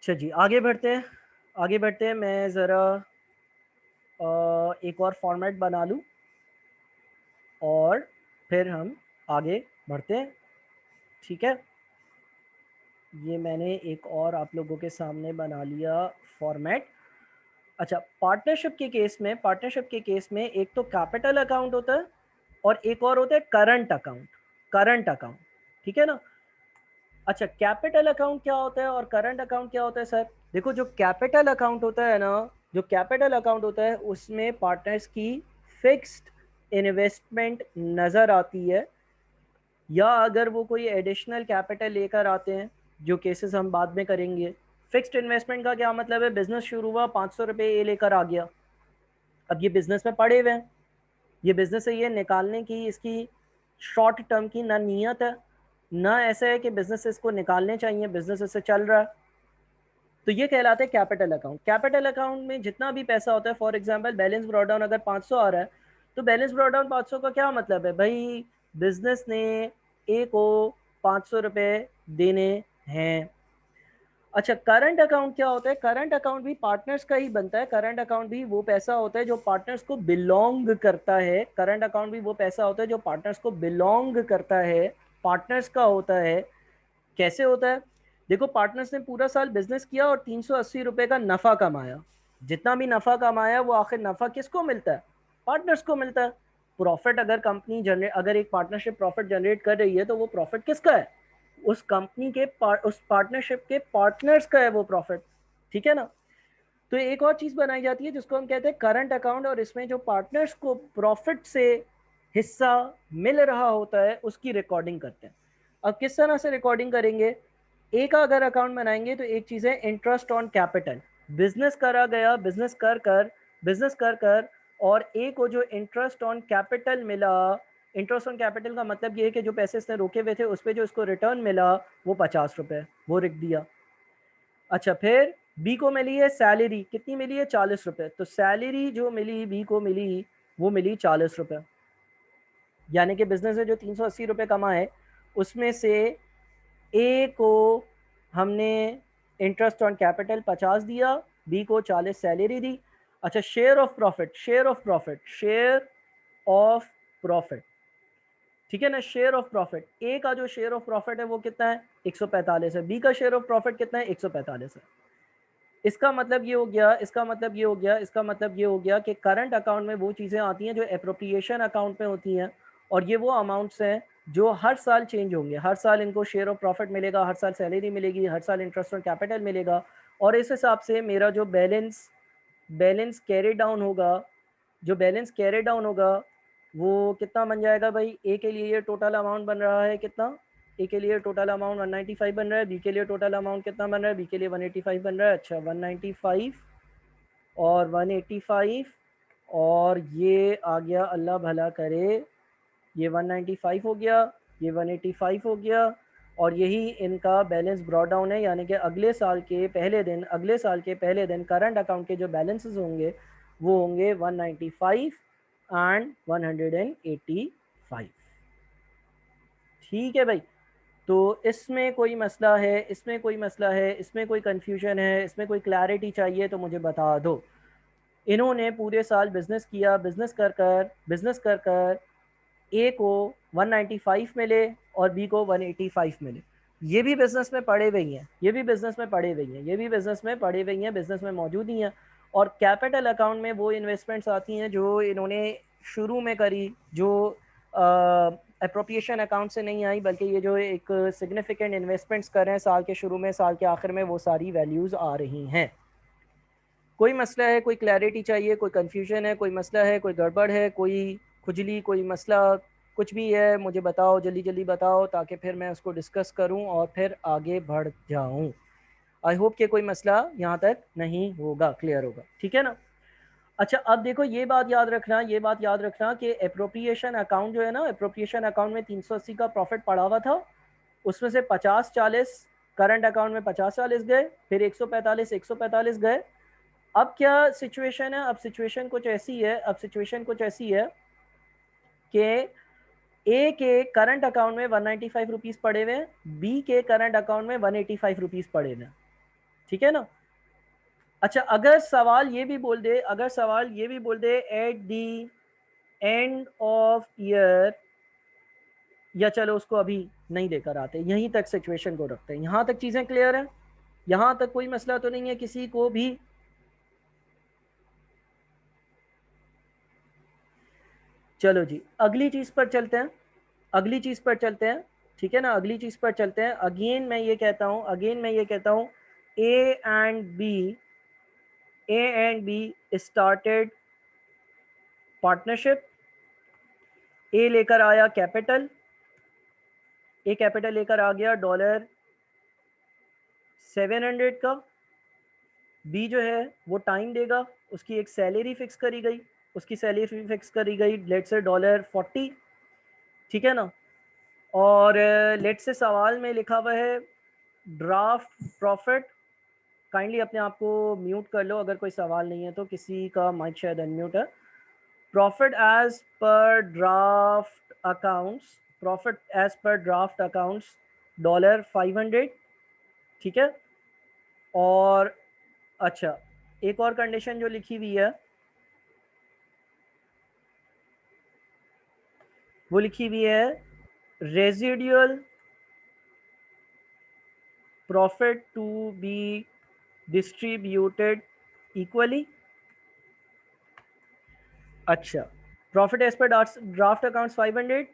अच्छा जी, आगे बढ़ते हैं, आगे बढ़ते हैं। मैं ज़रा एक और फॉर्मेट बना लूँ और फिर हम आगे बढ़ते हैं, ठीक है। ये मैंने एक और आप लोगों के सामने बना लिया फॉर्मेट। अच्छा, पार्टनरशिप के केस में, पार्टनरशिप के केस में एक तो कैपिटल अकाउंट होता है और एक और होता है करंट अकाउंट, करंट अकाउंट, ठीक है ना। अच्छा, कैपिटल अकाउंट क्या होता है और करंट अकाउंट क्या होता है सर? देखो, जो कैपिटल अकाउंट होता है ना, जो कैपिटल अकाउंट होता है उसमें पार्टनर्स की फिक्स्ड इन्वेस्टमेंट नज़र आती है, या अगर वो कोई एडिशनल कैपिटल लेकर आते हैं, जो केसेस हम बाद में करेंगे। फिक्स्ड इन्वेस्टमेंट का क्या मतलब है? बिजनेस शुरू हुआ, 500 रुपये ये लेकर आ गया, अब ये बिजनेस में पड़े हुए हैं, ये बिजनेस है, ये निकालने की इसकी शॉर्ट टर्म की ना नीयत है, ना ऐसा है कि बिजनेस इसको निकालने चाहिए, बिजनेस इससे चल रहा है, तो ये कहलाते हैं कैपिटल अकाउंट। कैपिटल अकाउंट में जितना भी पैसा होता है, for example balance brought down अगर 500 आ रहा है, तो बैलेंस ब्रॉड डाउन 500 का क्या मतलब है भाई? बिजनेस ने ए को 500 रुपये देने हैं। अच्छा, करंट अकाउंट क्या होता है? करंट अकाउंट भी पार्टनर्स का ही बनता है, करंट अकाउंट भी वो पैसा होता है जो पार्टनर्स को बिलोंग करता है, करंट अकाउंट भी वो पैसा होता है जो पार्टनर्स को बिलोंग करता है, पार्टनर्स का होता है। कैसे होता है? देखो, पार्टनर्स ने पूरा साल बिजनेस किया और 380 रुपये का नफ़ा कमाया, जितना भी नफ़ा कमाया वो आखिर नफ़ा किसको मिलता है? पार्टनर्स को मिलता है। प्रॉफिट अगर कंपनी जनरेट, अगर एक पार्टनरशिप प्रॉफिट जनरेट कर रही है तो वो प्रॉफिट किसका है? उस कंपनी के उस पार्टनरशिप के पार्टनर्स का है वो प्रॉफिट, ठीक है ना। तो एक और चीज बनाई जाती है जिसको हम कहते हैं करंट अकाउंट, और इसमें जो पार्टनर्स को प्रॉफिट से हिस्सा मिल रहा होता है उसकी रिकॉर्डिंग करते हैं। अब किस तरह से रिकॉर्डिंग करेंगे? एक अगर अकाउंट बनाएंगे तो एक चीज है इंटरेस्ट ऑन कैपिटल, बिजनेस करा गया, बिजनेस कर कर और ए को जो इंटरेस्ट ऑन कैपिटल मिला, इंटरेस्ट ऑन कैपिटल का मतलब ये है कि जो पैसे इसने रोके हुए थे उस पर जो इसको रिटर्न मिला वो 50 रुपए, वो लिख दिया। अच्छा, फिर बी को मिली है सैलरी, कितनी मिली है? 40 रुपए। तो सैलरी जो मिली बी को मिली वो मिली 40 रुपए, यानी कि बिजनेस ने जो 380 रुपए कमाए उसमें से ए को हमने इंटरेस्ट ऑन कैपिटल 50 दिया, बी को 40 सैलरी दी। अच्छा, share of profit, share of profit, ठीक है ना। शेयर ऑफ प्रॉफिट, ए का जो शेयर ऑफ प्रॉफिट है वो कितना है? 145 है। बी का शेयर ऑफ प्रॉफिट कितना है? 145 है। इसका मतलब ये हो गया, इसका मतलब ये हो गया कि करंट अकाउंट में वो चीज़ें आती हैं जो एप्रोप्रिएशन अकाउंट में होती हैं, और ये वो अमाउंट्स हैं जो हर साल चेंज होंगे। हर साल इनको शेयर ऑफ प्रॉफिट मिलेगा, हर साल सैलरी मिलेगी, हर साल इंटरेस्ट ऑन कैपिटल मिलेगा, और इस हिसाब से मेरा जो बैलेंस बैलेंस कैरी डाउन होगा, जो बैलेंस कैरी डाउन होगा वो कितना बन जाएगा भाई? ए के लिए ये टोटल अमाउंट बन रहा है कितना? ए के लिए टोटल अमाउंट 195 बन रहा है, बी के लिए टोटल अमाउंट कितना बन रहा है? बी के लिए 185 बन रहा है। अच्छा, 195 और 185, और ये आ गया, अल्लाह भला करे, ये 195 हो गया, ये 185 हो गया, और यही इनका बैलेंस ब्रॉड डाउन है, यानी कि अगले साल के पहले दिन करंट अकाउंट के जो बैलेंसेस होंगे वो होंगे 195 एंड 185। ठीक है भाई। तो इसमें कोई मसला है, इसमें कोई कन्फ्यूजन है, इसमें कोई क्लैरिटी चाहिए तो मुझे बता दो। इन्होंने पूरे साल बिजनेस किया, बिजनेस कर कर ए को 195 मिले और बी को 185 मिले। ये भी बिजनेस में पड़े हुए हैं, बिजनेस में मौजूद ही हैं। और कैपिटल अकाउंट में वो इन्वेस्टमेंट्स आती हैं जो इन्होंने शुरू में करी, जो अप्रोप्रिएशन अकाउंट से नहीं आई, बल्कि ये जो एक सिग्निफिकेंट इन्वेस्टमेंट्स कर रहे हैं साल के शुरू में, साल के आखिर में, वो सारी वैल्यूज़ आ रही हैं। कोई मसला है, कोई क्लैरिटी चाहिए, कोई कन्फ्यूजन है, कोई मसला है, कोई गड़बड़ है, कोई खुजली, कोई मसला, कुछ भी है मुझे बताओ, जल्दी जल्दी बताओ, ताकि फिर मैं उसको डिस्कस करूं और फिर आगे बढ़ जाऊं। आई होप कि कोई मसला यहाँ तक नहीं होगा, क्लियर होगा, ठीक है ना। अच्छा, अब देखो ये बात याद रखना कि अप्रोप्रिएशन अकाउंट जो है ना, अप्रोप्रिएशन अकाउंट में 380 का प्रॉफिट पड़ा हुआ था, उसमें से 50-40 करंट अकाउंट में 50-40 गए, फिर 145 गए। अब क्या सिचुएशन है? अब सिचुएशन कुछ ऐसी है कि ए के करंट अकाउंट में 195 रुपीज़ पड़े हुए हैं, बी के करंट अकाउंट में 185 रुपीज़ पड़े हुए हैं, ठीक है ना। अच्छा, अगर सवाल ये भी बोल दे at the end of year, या चलो उसको अभी नहीं लेकर आते, यहीं तक सिचुएशन को रखते हैं, यहाँ तक चीज़ें क्लियर हैं, यहाँ तक कोई मसला तो नहीं है किसी को भी? चलो जी, अगली चीज़ पर चलते हैं, ठीक है ना। अगली चीज़ पर चलते हैं। अगेन मैं ये कहता हूँ, A and B started partnership. A लेकर आया कैपिटल, लेकर आ गया $700 का। बी जो है वो टाइम देगा, उसकी एक सैलरी फिक्स करी गई, लेट से $40, ठीक है ना। और लेट से सवाल में लिखा हुआ है ड्राफ्ट प्रॉफिट। काइंडली अपने आप को म्यूट कर लो अगर कोई सवाल नहीं है तो, किसी का माइक शायद अनम्यूट है। प्रॉफिट एज पर ड्राफ्ट अकाउंट्स $500, ठीक है। और अच्छा, एक और कंडीशन जो लिखी हुई है वो लिखी हुई है residual profit to be distributed equally. अच्छा, प्रॉफिट एज पर draft accounts 500,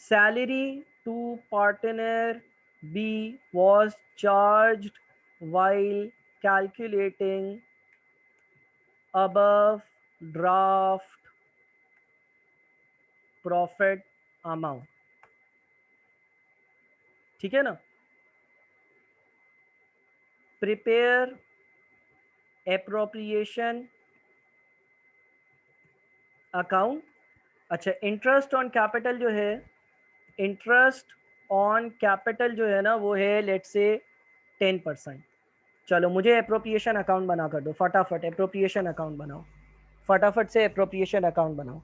salary to partner B was charged while calculating above draft profit amount। ठीक है ना। Prepare appropriation account. अच्छा, इंटरेस्ट ऑन कैपिटल जो है, इंटरेस्ट ऑन कैपिटल जो है ना वो है लेट्स से 10%। चलो मुझे एप्रोप्रिएशन अकाउंट बना कर दो फटाफट, एप्रोप्रिएशन अकाउंट बनाओ फटाफट से, एप्रोप्रिएशन अकाउंट बनाओ।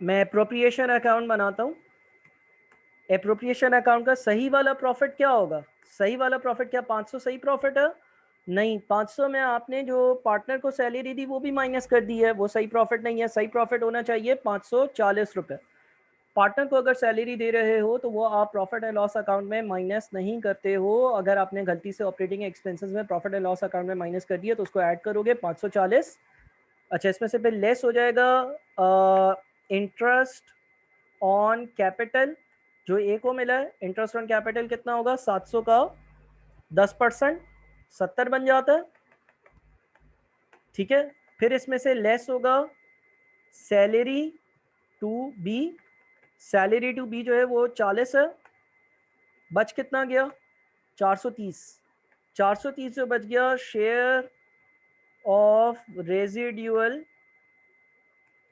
मैं एप्रोप्रिएशन अकाउंट बनाता हूँ। एप्रोप्रिएशन अकाउंट का सही वाला प्रॉफिट क्या होगा? सही वाला प्रॉफिट क्या 500 सही प्रॉफिट है? नहीं, 500 में आपने जो पार्टनर को सैलरी दी वो भी माइनस कर दी है, वो सही प्रॉफिट नहीं है। सही प्रॉफिट होना चाहिए 540 रुपये। पार्टनर को अगर सैलरी दे रहे हो तो वो आप प्रॉफिट एंड लॉस अकाउंट में माइनस नहीं करते हो। अगर आपने गलती से ऑपरेटिंग एक्सपेंसेस में प्रॉफिट एंड लॉस अकाउंट में माइनस कर दिया तो उसको ऐड करोगे 540। अच्छा, इसमें से फिर लेस हो जाएगा इंटरेस्ट ऑन कैपिटल जो ए को मिला है। इंटरेस्ट ऑन कैपिटल कितना होगा? 700 का 10%, 70 बन जाता है। ठीक है, फिर इसमें से लेस होगा salary to B. Salary to B जो है वो 40 है, बच कितना गया? 430। 430 जो बच गया, share of residual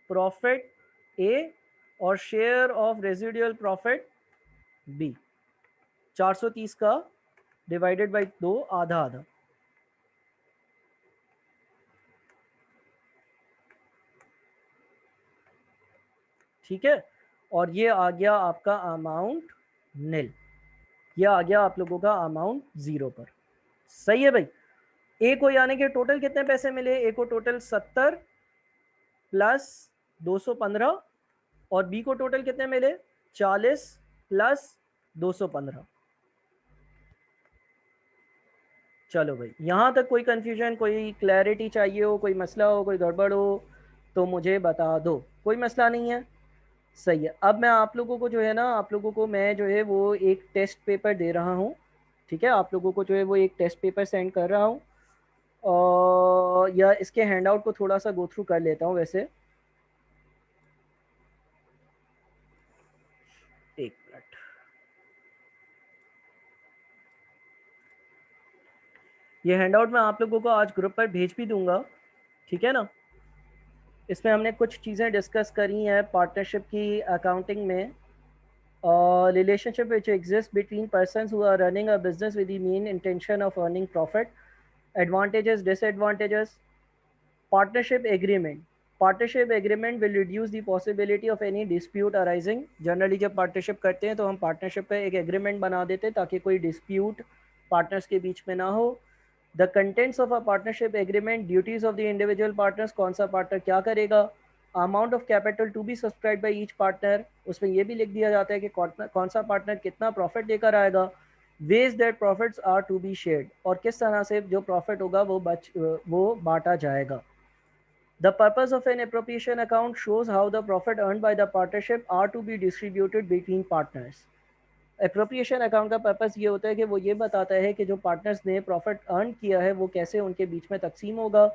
profit A और share of residual profit B. 430 का डिवाइडेड बाई 2, आधा आधा। ठीक है, और ये आ गया आपका अमाउंट नील। ये आ गया आप लोगों का अमाउंट 0 पर। सही है भाई। ए को यानी कि टोटल कितने पैसे मिले? ए को टोटल 70 प्लस 215 और बी को टोटल कितने मिले? 40 प्लस 215। चलो भाई, यहाँ तक कोई कंफ्यूजन, कोई क्लैरिटी चाहिए हो, कोई मसला हो, कोई गड़बड़ हो तो मुझे बता दो, कोई मसला नहीं है। सही है। अब मैं आप लोगों को जो है ना, आप लोगों को मैं जो है वो एक टेस्ट पेपर दे रहा हूँ। ठीक है, आप लोगों को जो है वो एक टेस्ट पेपर सेंड कर रहा हूँ, और या इसके हैंडआउट को थोड़ा सा गो थ्रू कर लेता हूँ वैसे। एक मिनट, ये हैंडआउट मैं आप लोगों को आज ग्रुप पर भेज भी दूंगा। ठीक है ना। इसमें हमने कुछ चीज़ें डिस्कस करी हैं पार्टनरशिप की अकाउंटिंग में। Relationship which exists between persons who are running a business with the main intention of earning profit, advantages, disadvantages, partnership agreement। Partnership agreement will reduce the possibility of any dispute arising. Generally जब पार्टनरशिप करते हैं तो हम पार्टनरशिप पे एक एग्रीमेंट बना देते हैं ताकि कोई डिस्प्यूट पार्टनर्स के बीच में ना हो। The contents of a partnership agreement, duties of the individual partners, कौन सा पार्टनर क्या करेगा, amount of capital to be subscribe by each partner, उसमें यह भी लिख दिया जाता है कि कौन सा पार्टनर कितना प्रॉफिट लेकर आएगा, ways that profits are to be shared, और किस तरह से जो प्रॉफिट होगा वो बांटा जाएगा। The purpose of an appropriation account shows how the profit earned by the partnership are to be distributed between partners. Appropriation account का पर्पस ये होता है कि वो ये बताता है कि जो पार्टनर्स ने प्रॉफिट अर्न किया है वो कैसे उनके बीच में तकसीम होगा।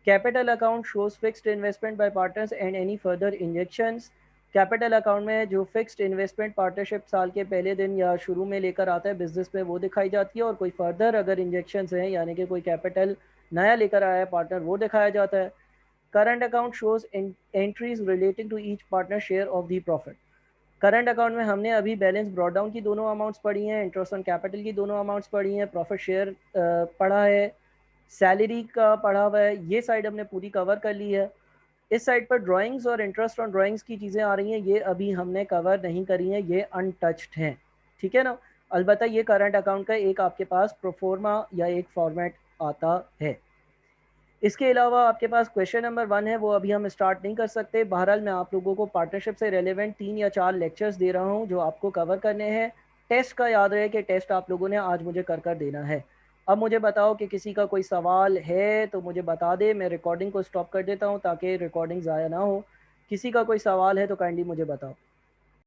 Capital account shows fixed investment by partners and any further injections. Capital account में जो फिक्स्ड इन्वेस्टमेंट पार्टनरशिप साल के पहले दिन या शुरू में लेकर आता है बिजनेस में वो दिखाई जाती है, और कोई फर्दर अगर इंजेक्शंस हैं यानी कि कोई कैपिटल नया लेकर आया है पार्टनर वो दिखाया जाता है। Current account shows entries relating to each partner share of the profit. Current account में हमने अभी बैलेंस ब्रॉड डाउन की दोनों अमाउंट्स पढ़ी हैं, इंटरेस्ट ऑन कैपिटल की दोनों अमाउंट्स पढ़ी हैं, प्रॉफिट शेयर पढ़ा है, सैलरी का पढ़ा हुआ है, ये साइड हमने पूरी कवर कर ली है। इस साइड पर ड्राइंग्स और इंटरेस्ट ऑन ड्राइंग्स की चीज़ें आ रही हैं, ये अभी हमने कवर नहीं करी हैं, ये अनटच्ड हैं, ठीक है ना। अलबत्ता ये करंट अकाउंट का एक आपके पास प्रोफोर्मा या एक फॉर्मेट आता है। इसके अलावा आपके पास क्वेश्चन नंबर 1 है, वो अभी हम स्टार्ट नहीं कर सकते। बहरहाल मैं आप लोगों को पार्टनरशिप से रेलेवेंट 3 या 4 लेक्चर्स दे रहा हूँ जो आपको कवर करने हैं। टेस्ट का याद रहे कि टेस्ट आप लोगों ने आज मुझे कर देना है। अब मुझे बताओ कि किसी का कोई सवाल है तो मुझे बता दे, मैं रिकॉर्डिंग को स्टॉप कर देता हूँ ताकि रिकॉर्डिंग ज़ाया ना हो। किसी का कोई सवाल है तो काइंडली मुझे बताओ।